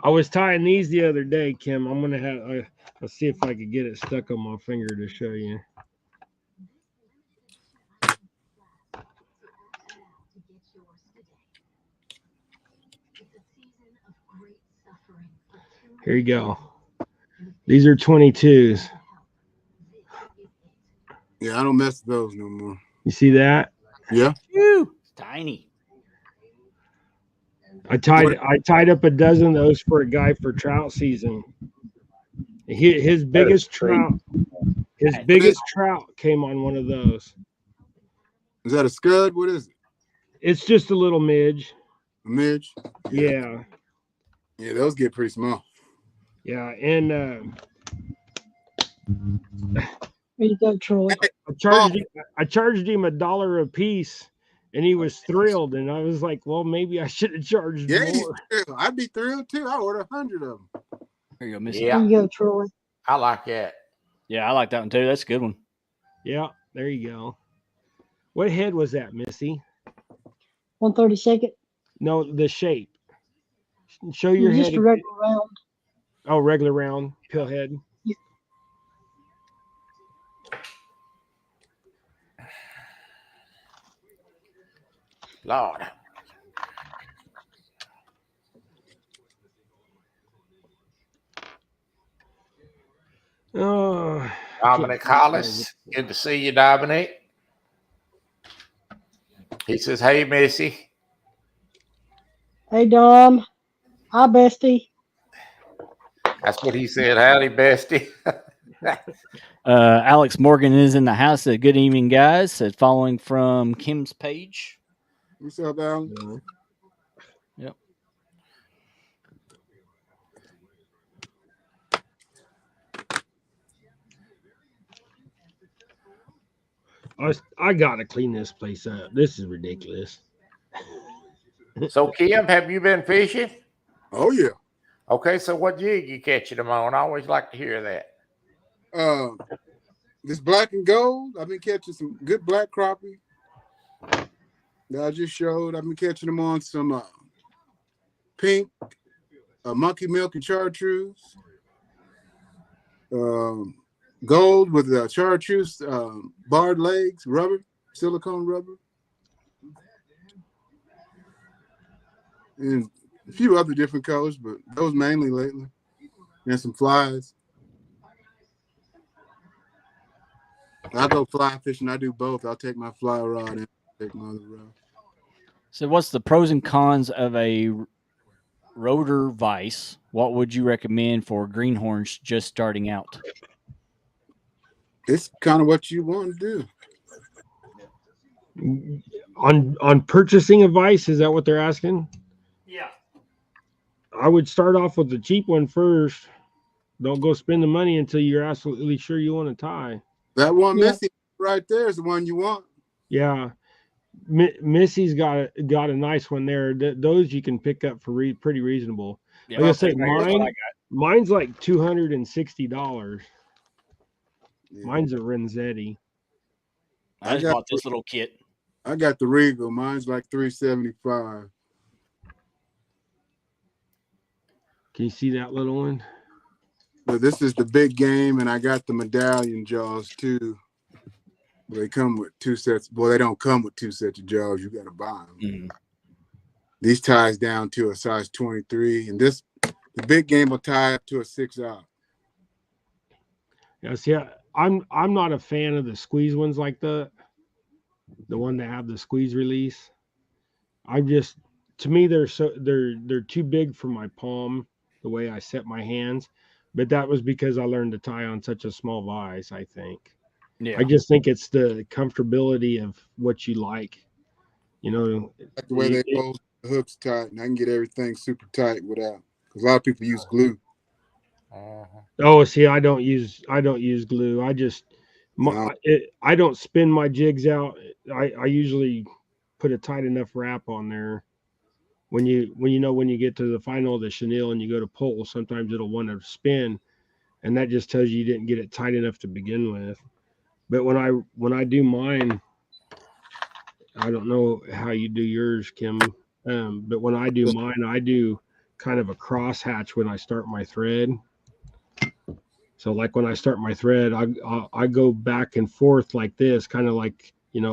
I was tying these the other day, Kim. I'm gonna have let's see if I could get it stuck on my finger to show you. Here you go. These are 22s. Yeah, I don't mess with those no more. You see that? Yeah. Woo, tiny. I tied up a dozen of those for a guy for trout season. His biggest trout came on one of those. Is that a scud? What is it? It's just a little midge. A midge? Yeah. Yeah, those get pretty small. Yeah, and There you go, Troy. I charged him $1 a piece, and he was thrilled. And I was like, "Well, maybe I should have charged more." I'd be thrilled too. I ordered 100 of them. There you go, Missy. Yeah. There you go, Troy. I like that. Yeah, I like that one too. That's a good one. Yeah, there you go. What head was that, Missy? 132nd. No, the shape. Show your Just head. a regular round. Oh, regular round pill head. Yeah. Lord. Oh, Dominic Hollis. Good to see you, Dominic. He says, "Hey, Missy." Hey, Dom. Hi, bestie. That's what he said. Howdy, bestie. Alex Morgan is in the house. Good evening, guys. Said following from Kim's page. What's up, Alan? Yep. I gotta clean this place up. This is ridiculous. So, Kim, have you been fishing? Oh, yeah. Okay, so what jig you catching them on? I always like to hear that. This black and gold, I've been catching some good black crappie that I just showed. I've been catching them on some pink, monkey milk and chartreuse. Gold with chartreuse, barred legs, rubber, silicone rubber. And a few other different colors, but those mainly lately. And some flies. I go fly fishing. I do both. I'll take my fly rod and take my other rod. So, what's the pros and cons of a rotor vise? What would you recommend for greenhorns just starting out? It's kind of what you want to do. On purchasing a vise, is that what they're asking? Yeah. I would start off with the cheap one first. Don't go spend the money until you're absolutely sure you want to tie. That one Missy right there is the one you want. Yeah. Missy's got a nice one there. Those you can pick up for pretty reasonable. Yeah, Like I okay, say, here's what I got. mine's like $260. Yeah. Mine's a Renzetti. I just bought this little kit. I got the Regal. Mine's like $375. Can you see that little one? But this is the big game, and I got the medallion jaws too. They come with 2 sets. Boy, they don't come with 2 sets of jaws. You got to buy them. Mm. These ties down to a size 23, and the big game will tie up to a 6-aught. Yeah, see, I'm not a fan of the squeeze ones like the one that have the squeeze release. To me they're too big for my palm, the way I set my hands. But that was because I learned to tie on such a small vise, I think. Yeah. I just think it's the comfortability of what you like. You know, Like the way they hold the hooks tight, and I can get everything super tight without. Because a lot of people use glue. Oh, see, I don't use glue. I don't spin my jigs out. I usually put a tight enough wrap on there. When you get to the final of the chenille and you go to pull, sometimes it'll want to spin, and that just tells you didn't get it tight enough to begin with. But when I do mine, I don't know how you do yours, Kim. But when I do mine, I do kind of a cross hatch when I start my thread. So like when I start my thread, I go back and forth like this, kind of like, it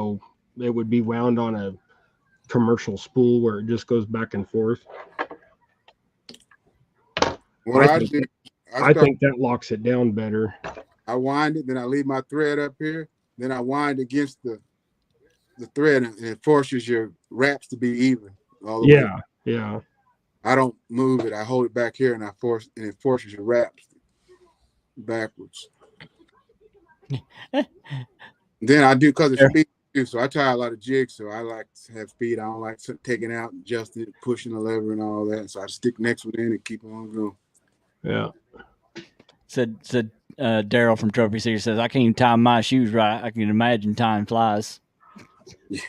would be wound on a commercial spool where it just goes back and forth. I think that locks it down better. I wind it, then I leave my thread up here, then I wind against the thread, and it forces your wraps to be even all the way. Yeah. I don't move it. I hold it back here, and it forces your wraps backwards. Then I do, because it's speed too, so I tie a lot of jigs, so I like to have speed. I don't like taking out, adjusting it, pushing the lever and all that. So I stick the next one in and keep on going. Yeah. Said Daryl from Trophy City says, I can't even tie my shoes right. I can imagine tying flies. Yeah.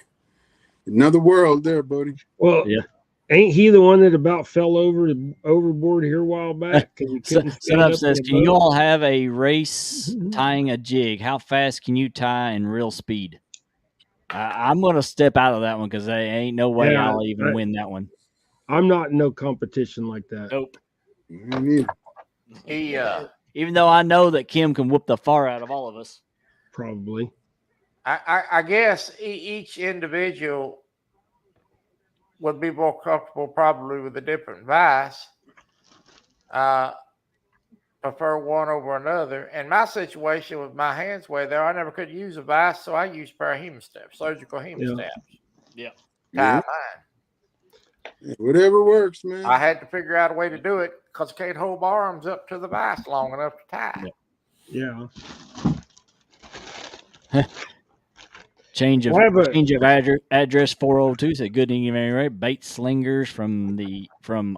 Another world there, buddy. Well, yeah. Ain't he the one that about fell overboard here a while back? Set up says, can you all have a race tying a jig? How fast can you tie in real speed? I'm going to step out of that one because there ain't no way I'll even win that one. I'm not in no competition like that. Nope. Even though I know that Kim can whoop the far out of all of us. Probably. I guess each individual would be more comfortable probably with a different vise. Prefer one over another. In my situation with my hands way there, I never could use a vise, so I use a pair of hemostats, surgical hemostats. Yeah. Tie mine. Yeah, whatever works, man. I had to figure out a way to do it because I can't hold my arms up to the vise long enough to tie. Yeah. Change of address 402 said good evening, Mary. Bait slingers from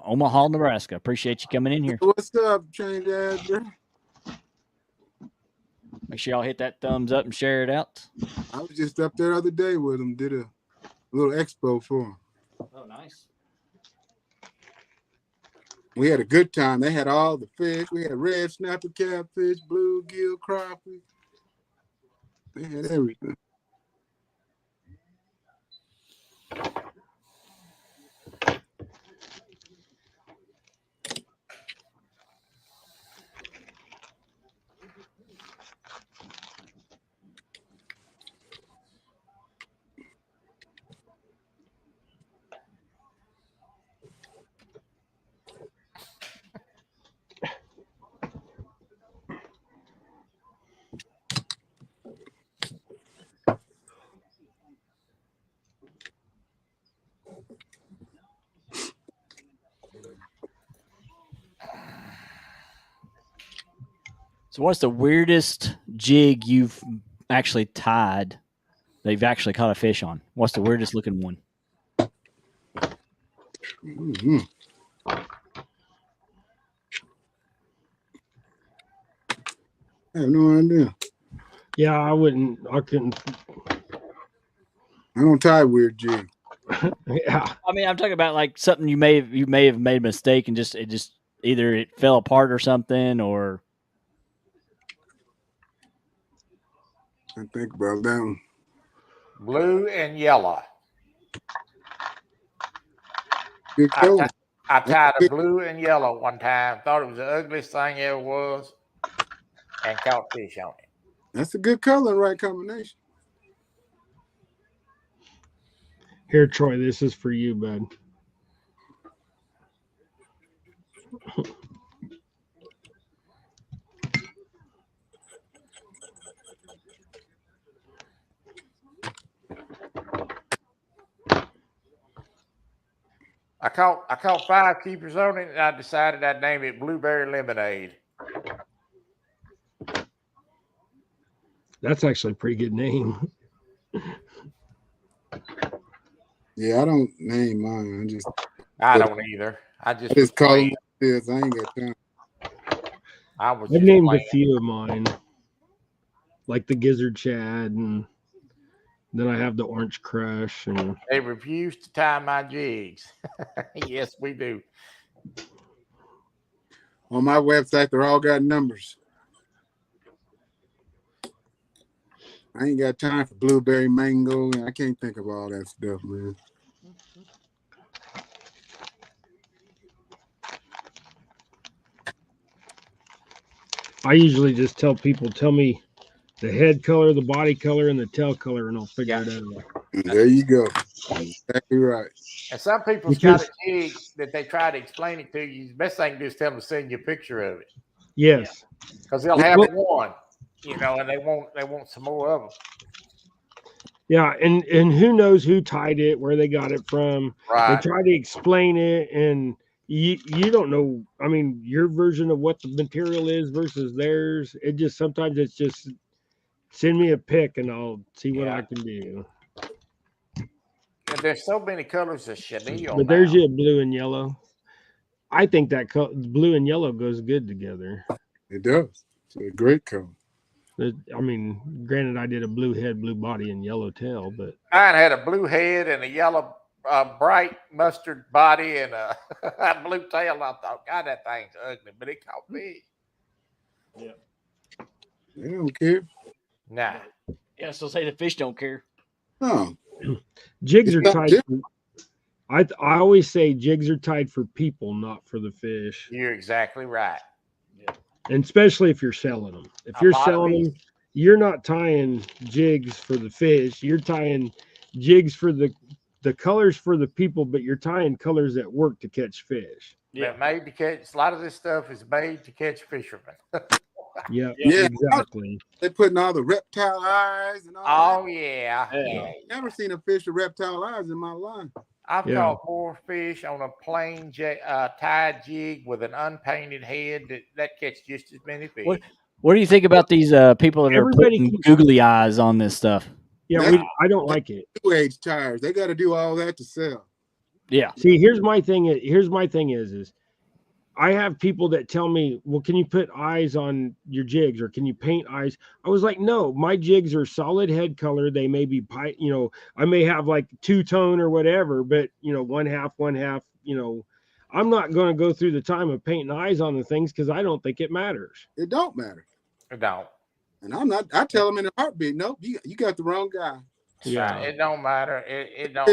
Omaha, Nebraska. Appreciate you coming in here. What's up? Change address. Make sure y'all hit that thumbs up and share it out. I was just up there the other day with them. Did a little expo for them. Oh, nice. We had a good time. They had all the fish. We had red snapper, catfish, bluegill, crappie. They had everything. So what's the weirdest jig you've actually tied they've actually caught a fish on? What's the weirdest looking one? Mm-hmm. I have no idea. Yeah, I couldn't. I don't tie weird jigs. Yeah. I mean, I'm talking about like something you may have made a mistake and just either it fell apart or something, or I think about that one. Blue and yellow. Good color. I tied a blue and yellow one time. Thought it was the ugliest thing ever was, and caught fish on it. That's a good color and right combination. Here, Troy, this is for you, bud. I caught 5 keepers on it, and I decided I'd name it Blueberry Lemonade. That's actually a pretty good name. Yeah, I don't name mine. I don't either. I just call them what it is. I ain't got time. I've named a few of mine, like the Gizzard Chad, and then I have the Orange Crush. And they refuse to tie my jigs. Yes, we do. On my website, they're all got numbers. I ain't got time for blueberry, mango, and I can't think of all that stuff, man. I usually just tell people, tell me the head color, the body color, and the tail color, and I'll figure it out. There you go. Exactly right. And some people's got a jig that they try to explain it to you. The best thing to do is tell them to send you a picture of it. Yes. Because they'll have one, and they want some more of them. Yeah, and who knows who tied it, where they got it from. Right. They try to explain it, and you don't know. I mean, your version of what the material is versus theirs. It just sometimes it's just send me a pic and I'll see what I can do. And there's so many colors of chenille. But there's your blue and yellow. I think that blue and yellow goes good together. It does. It's a great color. I mean, granted, I did a blue head, blue body, and yellow tail, but mine had a blue head and a yellow, bright mustard body and a blue tail. I thought, God, that thing's ugly, but it caught me. Yeah, they don't care. Nah. Yeah, so say the fish don't care. No. Jigs are tied. I always say jigs are tied for people, not for the fish. You're exactly right. Yeah. And especially if you're selling them. If you're selling them, you're not tying jigs for the fish. You're tying jigs for the colors for the people, but you're tying colors that work to catch fish. Yeah, made to catch. A lot of this stuff is made to catch fishermen. Yeah, exactly. They putting all the reptile eyes and all. Oh yeah. Never seen a fish with reptile eyes in my life. I've caught more fish on a plain tied jig with an unpainted head that catch just as many fish. What do you think about these people that are putting googly eyes on this stuff? Yeah, I don't like it. New age tires. They got to do all that to sell. Yeah. See, here's my thing is I have people that tell me, well, can you put eyes on your jigs or can you paint eyes? I was like, no, my jigs are solid head color. They may be, I may have like two-tone or whatever, but, one half, I'm not going to go through the time of painting eyes on the things because I don't think it matters. It don't matter. It don't. And I tell them in a heartbeat, nope, you got the wrong guy. Yeah, it don't matter. It don't.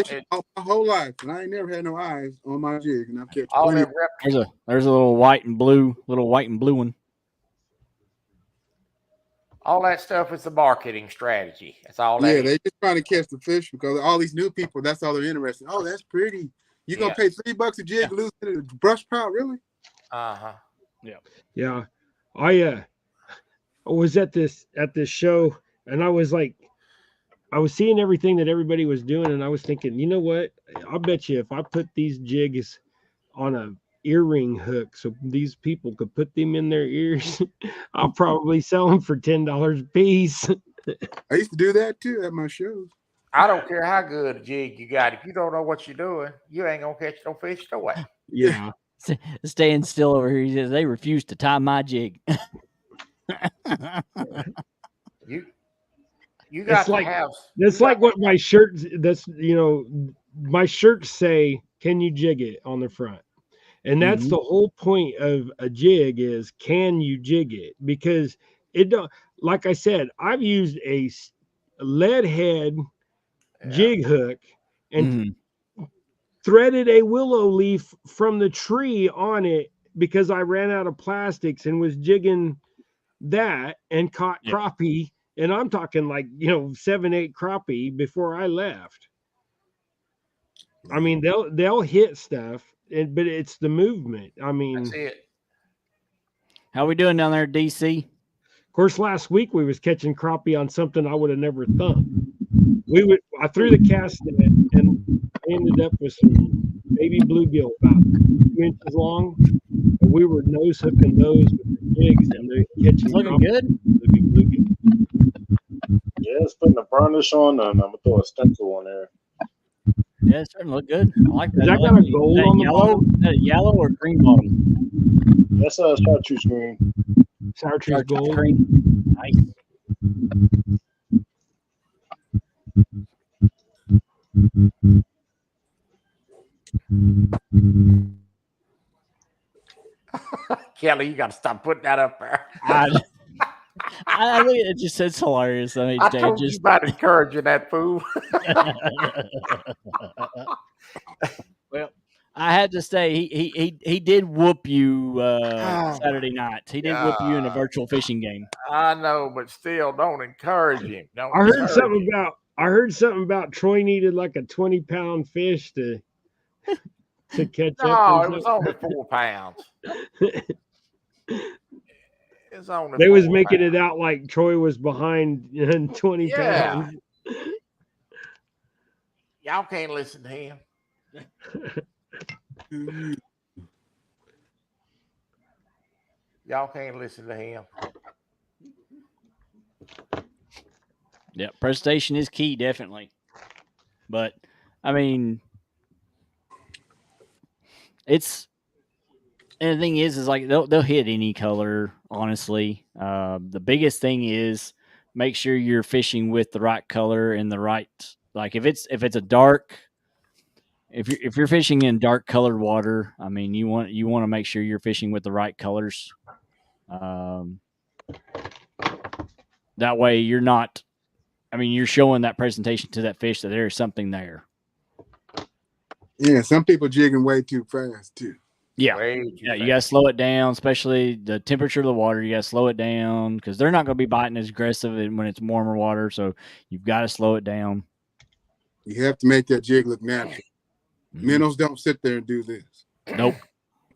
My whole life, and I ain't never had no eyes on my jig, and I've kept all there's a little white and blue one. All that stuff is a marketing strategy. That's all. Yeah, they just trying to catch the fish because all these new people, that's all they're interested in. Oh, that's pretty. You gonna pay $3 a jig, lose it in a brush pile, really? Yeah. I was at this show, and I was like. I was seeing everything that everybody was doing, and I was thinking, you know what? I'll bet you if I put these jigs on a earring hook so these people could put them in their ears, I'll probably sell them for $10 a piece. I used to do that too at my shows. I don't care how good a jig you got. If you don't know what you're doing, you ain't going to catch no fish no way. Yeah. Staying still over here, he says, they refuse to tie my jig. You got to like have. that's you like got what my shirts. My shirts say, "Can you jig it?" on the front, and that's Mhm. the whole point of a jig is can you jig it? Because it don't. Like I said, I've used a lead head Yeah. jig hook and Mhm. threaded a willow leaf from the tree on it because I ran out of plastics and was jigging that and caught Yeah. crappie. And I'm talking like 7, 8 crappie before I left. I mean, they'll hit stuff, but it's the movement. I mean, That's it. How we doing down there, DC? of course, last week we was catching crappie on something I would have never thought. I threw the cast net and I ended up with some baby bluegill about 2 inches long. And we were nose hooking those with the jigs and they're It's catching looking crappie. good. Baby bluegill. Yeah, it's putting a varnish on, and I'm gonna throw a stencil on there. Yeah, it's starting to look good. I like Has that. I that like got a that. Is gold that on the yellow? bottom? Is that a yellow or green bottom? That's a chartreuse green. Chartreuse gold. Green. Nice. Kelly, you got to stop putting that up there. I think it just it's hilarious. I mean, I Jay, told you just about encouraging that fool. well, I had to say he did whoop you Saturday night. He did whoop you in a God, virtual fishing game. I know, but still, don't encourage him. Don't I heard encourage him. something about Troy needed like a 20-pound fish to catch up No, or it was only 4 pounds. something. It's only They 4 was making pounds. it out like Troy was behind in 20 Yeah, pounds. y'all can't listen to him. Y'all can't listen to him. Yeah, presentation is key, definitely. But I mean, it's and the thing is like they'll hit any color. Honestly, the biggest thing is make sure you're fishing with the right color and the right like if it's a dark. If you're fishing in dark colored water, I mean you want to make sure you're fishing with the right colors. Um, that way you're not. I mean, you're showing that presentation to that fish that there is something there. Yeah, some people jigging way too fast too. Yeah, Way too yeah. You fast. got to slow it down, especially the temperature of the water. You got to slow it down because they're not going to be biting as aggressive when it's warmer water. So you've got to slow it down. You have to make that jig look natural. Minnows don't sit there and do this. Nope,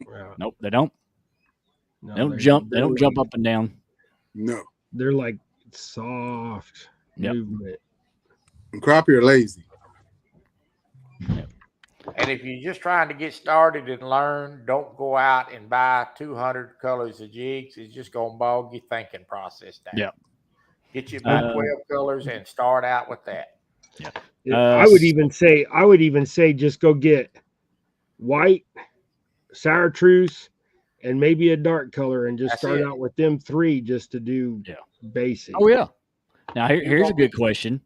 Wow. nope. They don't. No, They don't jump. They don't jump up and down. No. They're like soft Yep. movement. And crappie are lazy. And if you're just trying to get started and learn, don't go out and buy 200 colors of jigs. It's just going to bog your thinking process down. Yeah. Get you about 12 colors and start out with that. Yeah. I would even say just go get white, chartreuse, and maybe a dark color and just That's start it. out with them 3 just to do basic. Oh yeah. Now here's a good question.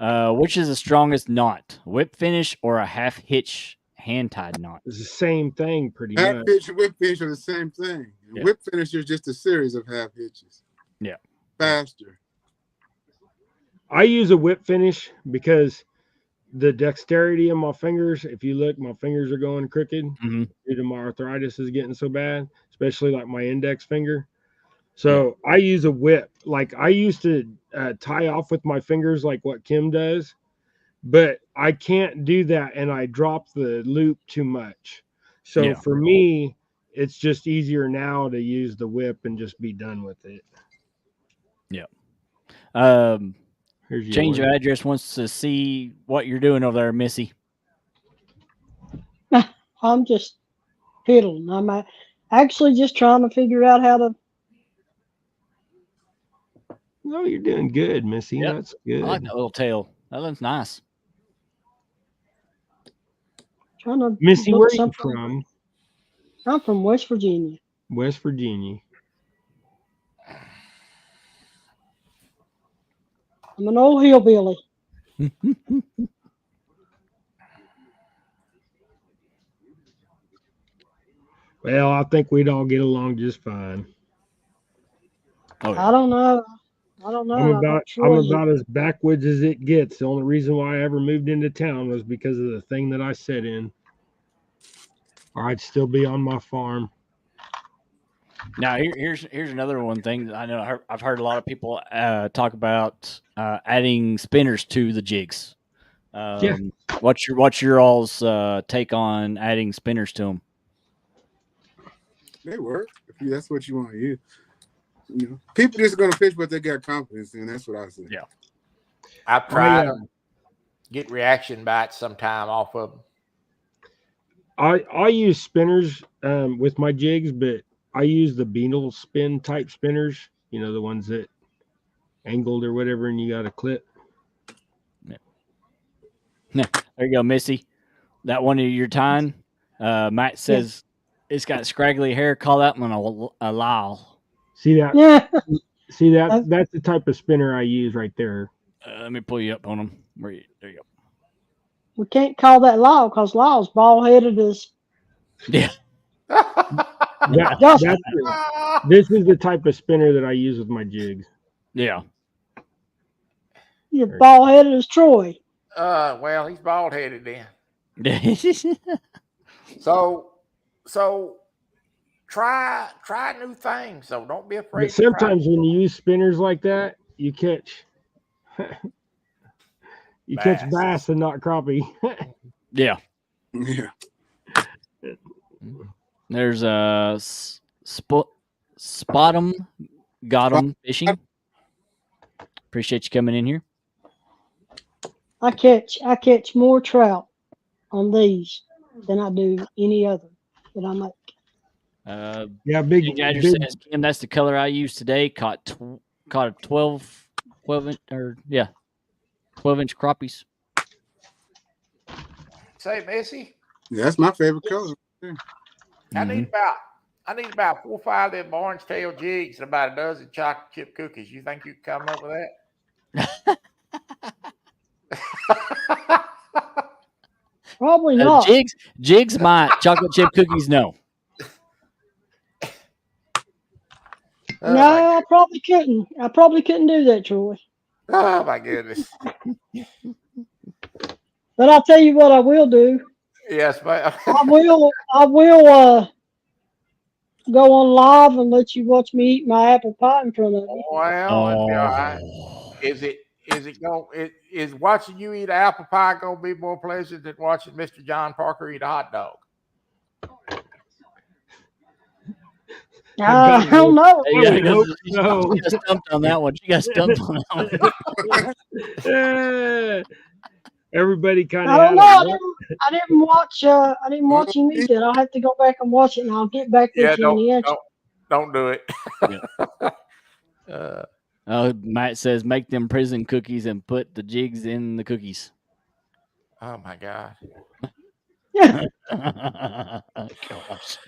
Which is the strongest knot? Whip finish or a half hitch hand tied knot? It's the same thing pretty Half much. hitch and whip finish are the same thing. And Yeah. whip finish is just a series of half hitches. Yeah. Faster. I use a whip finish because the dexterity of my fingers, if you look, my fingers are going crooked due to my arthritis is getting so bad, especially like my index finger. So I use a whip. Like I used to tie off with my fingers like what Kim does, but I can't do that and I drop the loop too much. So for me, it's just easier now to use the whip and just be done with it. Yeah. Here's Change yours. of address wants to see what you're doing over there, Missy. I'm just fiddling. I'm actually just trying to figure out how to. No, you're doing good, Missy. Yep. That's good. I like that little tail. That looks nice. Trying to Missy, look where are you something. from? I'm from West Virginia. West Virginia. I'm an old hillbilly. Well, I think we'd all get along just fine. Oh, I don't know. I don't know. I got I'm Troy. about as backwoods as it gets. The only reason why I ever moved into town was because of the thing that I sat in. Or I'd still be on my farm. Now here's another one thing that I know I've heard a lot of people talk about adding spinners to the jigs. Yeah. What's your all's take on adding spinners to them? They work if that's what you want to use. You know, people just gonna fish what they got confidence in. That's what I say. Yeah. I've tried them. Get reaction bites sometime off of them. I use spinners with my jigs, but I use the beetle spin type spinners. You know, the ones that angled or whatever, and you got a clip. There you go, Missy. That one of your time. Matt says it's got scraggly hair. Call that one a lyle. See that? Yeah. See that? That's the type of spinner I use right there. Let me pull you up on them. There you go. We can't call that Lyle because Lyle's bald headed as. Yeah. This is the type of spinner that I use with my jigs. Yeah. You're bald headed as Troy. Well, he's bald headed then. So try new things. So don't be afraid. But sometimes when you use spinners like that, you catch bass and not crappie. Yeah. Yeah. There's a spot 'em, got 'em fishing. Appreciate you coming in here. I catch more trout on these than I do any other that I make. Yeah, big. Gadger says, Kim, that's the color I used today. Caught a 12 inch 12-inch crappies. Say, Missy. Yeah, that's my favorite color. Yeah. I need about 4 or 5 of them orange tail jigs and about a dozen chocolate chip cookies. You think you can come up with that? Probably not. Jigs might. Chocolate chip cookies, no. No, I probably couldn't. I probably couldn't do that, Troy. Oh my goodness. But I'll tell you what I will do. Yes, ma'am. I will go on live and let you watch me eat my apple pie in front of you. Well, that'd be all right. Is watching you eat apple pie gonna be more pleasant than watching Mr. John Parker eat a hot dog? I don't know. She got stumped on that one. Everybody kind of. I don't know. I didn't watch him eat it. I'll have to go back and watch it, and I'll get back with you in the answer. Don't do it. Matt says make them prison cookies and put the jigs in the cookies. Oh my God. Gosh.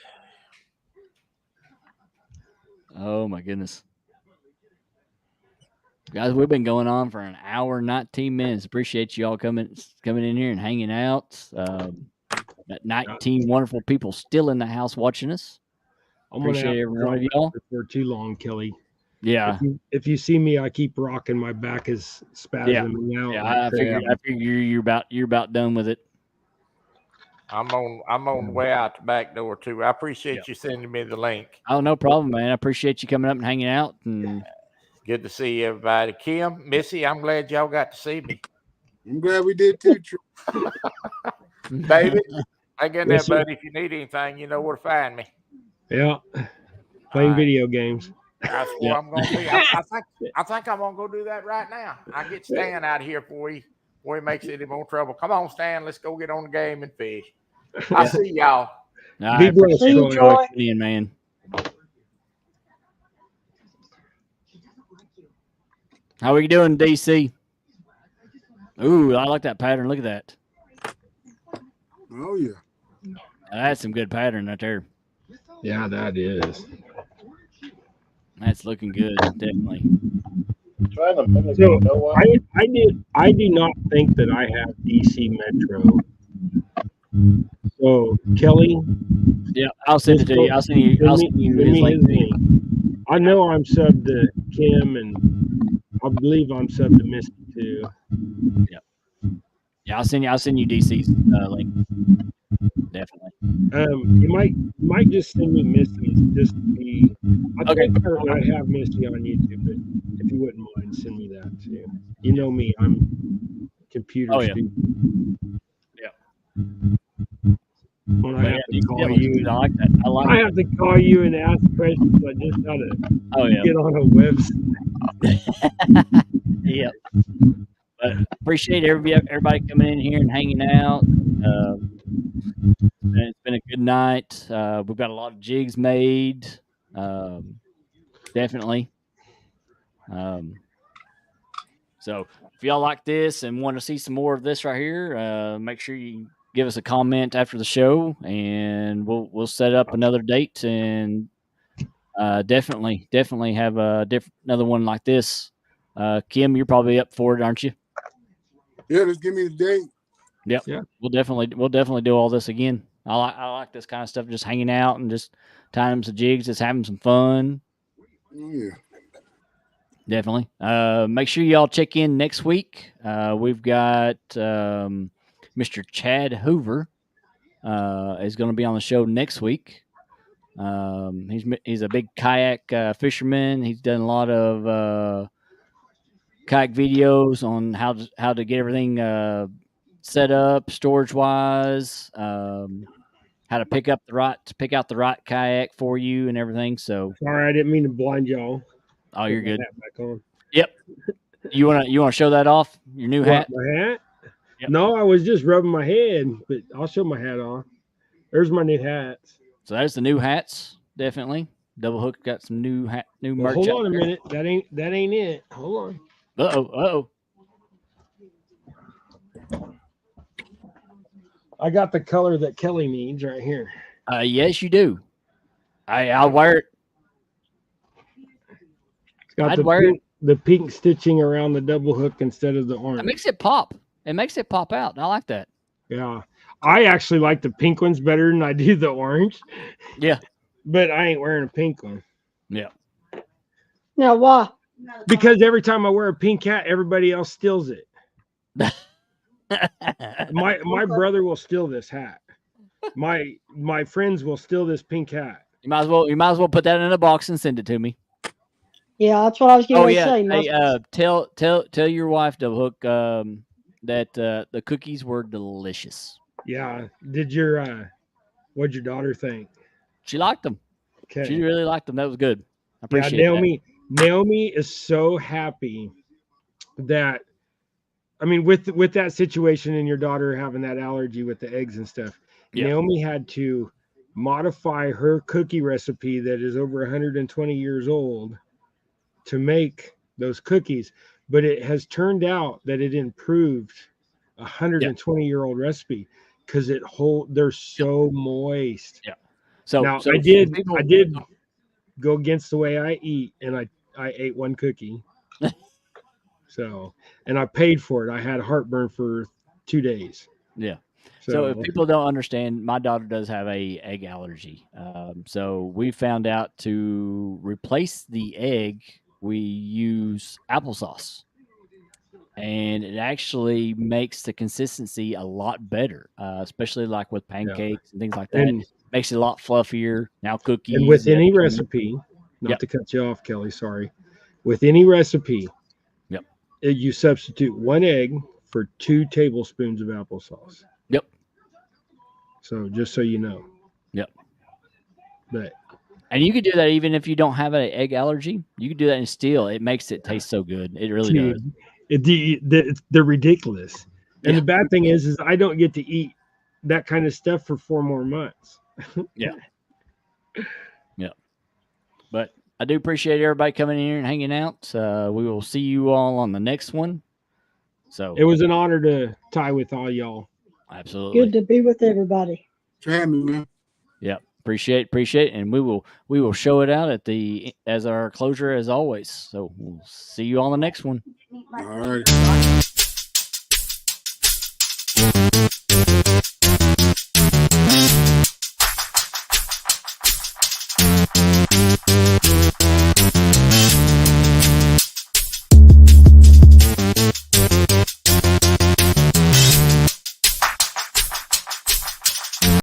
Oh my goodness. Guys, we've been going on for an hour, 19 minutes. Appreciate you all coming in here and hanging out. 19 wonderful people still in the house watching us. Appreciate every one of y'all. For too long, Kelly. Yeah. If you see me, I keep rocking. My back is spasming out. Yeah, I figure you're about done with it. I'm on the way out the back door too. I appreciate you sending me the link. Oh, no problem, man. I appreciate you coming up and hanging out. And good to see everybody. Kim, Missy, I'm glad y'all got to see me. I'm glad we did too, David, I get that, buddy. If you need anything, you know where to find me. Yeah, playing video games. That's where I'm going to be. I think I'm going to go do that right now. I get Stan out here before he makes any more trouble. Come on, Stan. Let's go get on the game and fish. I'll see y'all. Be blessed, Troy. Man. How are you doing, DC? Ooh, I like that pattern. Look at that. Oh, yeah. That's some good pattern right there. Yeah, that is. That's looking good, definitely. trying to mimic So Noah. I do not think that I have DC Metro. So Kelly, Yeah, I'll send it to you. I'll send you. I'll send you send his me link. his link. I know I'm subbed to Kim, and I believe I'm subbed to Misty too. Yeah, I'll send you DC's link. Definitely. You might just send me Misty's just to be. I Okay. think I have Misty on YouTube, but if you wouldn't mind, send me that too. You know me, I'm computer Oh yeah. stupid. Yeah. When I But have yeah, to DC, call that was you, good. I like that. I like I that. have to call you and ask questions. I just gotta Oh yeah. get on a website. Yeah. But appreciate everybody coming in here and hanging out. It's been a good night. We've got a lot of jigs made. Definitely. So if y'all like this and want to see some more of this right here, make sure you give us a comment after the show, and we'll set up another date and definitely have another one like this. Kim, you're probably up for it, aren't you? Yeah, just give me the date. Yep. Yeah. We'll definitely do all this again. I like this kind of stuff, just hanging out and just tying some jigs, just having some fun. Oh, yeah. Definitely. Make sure y'all check in next week. We've got Mr. Chad Hoover is going to be on the show next week. He's a big kayak fisherman. He's done a lot of kayak videos on how to get everything set up storage wise. How to pick out the right kayak for you and everything. So, Sorry, I didn't mean to blind y'all. oh, you're Put my good. hat back on. Yep. You wanna show that off? Your new hat? What, my hat? Yep. No, I was just rubbing my head, but I'll show my hat off. There's my new hats. So there's the new hats. Definitely. Double Hook got some new Well, merch. hold out on a there. minute. That ain't it. Hold on. Uh-oh. I got the color that Kelly needs right here. Yes, you do. I'll wear it. It's got the pink stitching around the double hook instead of the orange. It makes it pop. It makes it pop out. I like that. Yeah. I actually like the pink ones better than I do the orange. Yeah. But I ain't wearing a pink one. Yeah. Now, why? Because every time I wear a pink hat, everybody else steals it. My brother will steal this hat. My friends will steal this pink hat. You might as well put that in a box and send it to me. Yeah, that's what I was going to say. Hey, tell your wife, Double Hook, that the cookies were delicious. Yeah. What'd your daughter think? She liked them. Okay. She really liked them. That was good. I appreciate that. Naomi is so happy that, I mean, with that situation and your daughter having that allergy with the eggs and stuff, Naomi had to modify her cookie recipe that is over 120 years old to make those cookies. But it has turned out that it improved a 120-year-old recipe because they're so moist. Yeah. So I did go against the way I eat, and I ate one cookie. So, and I paid for it. I had heartburn for 2 days. Yeah. So if people don't understand, my daughter does have a egg allergy. So we found out to replace the egg, we use applesauce. And it actually makes the consistency a lot better, especially like with pancakes and things like that. And makes it a lot fluffier. Now cookies. And with any recipe, not to cut you off, Kelly, sorry. With any recipe, you substitute 1 egg for 2 tablespoons of applesauce. Yep. So just so you know. Yep. And you could do that even if you don't have an egg allergy. You could do that and still it makes it taste so good. It really does. They're ridiculous. And the bad thing is I don't get to eat that kind of stuff for 4 more months. Yeah. But I do appreciate everybody coming in here and hanging out. We will see you all on the next one. So it was an honor to tie with all y'all. Absolutely. Good to be with everybody. For having me, man. Yep. Appreciate, and we will show it out at the as our closure as always. So we'll see you on the next one. All right.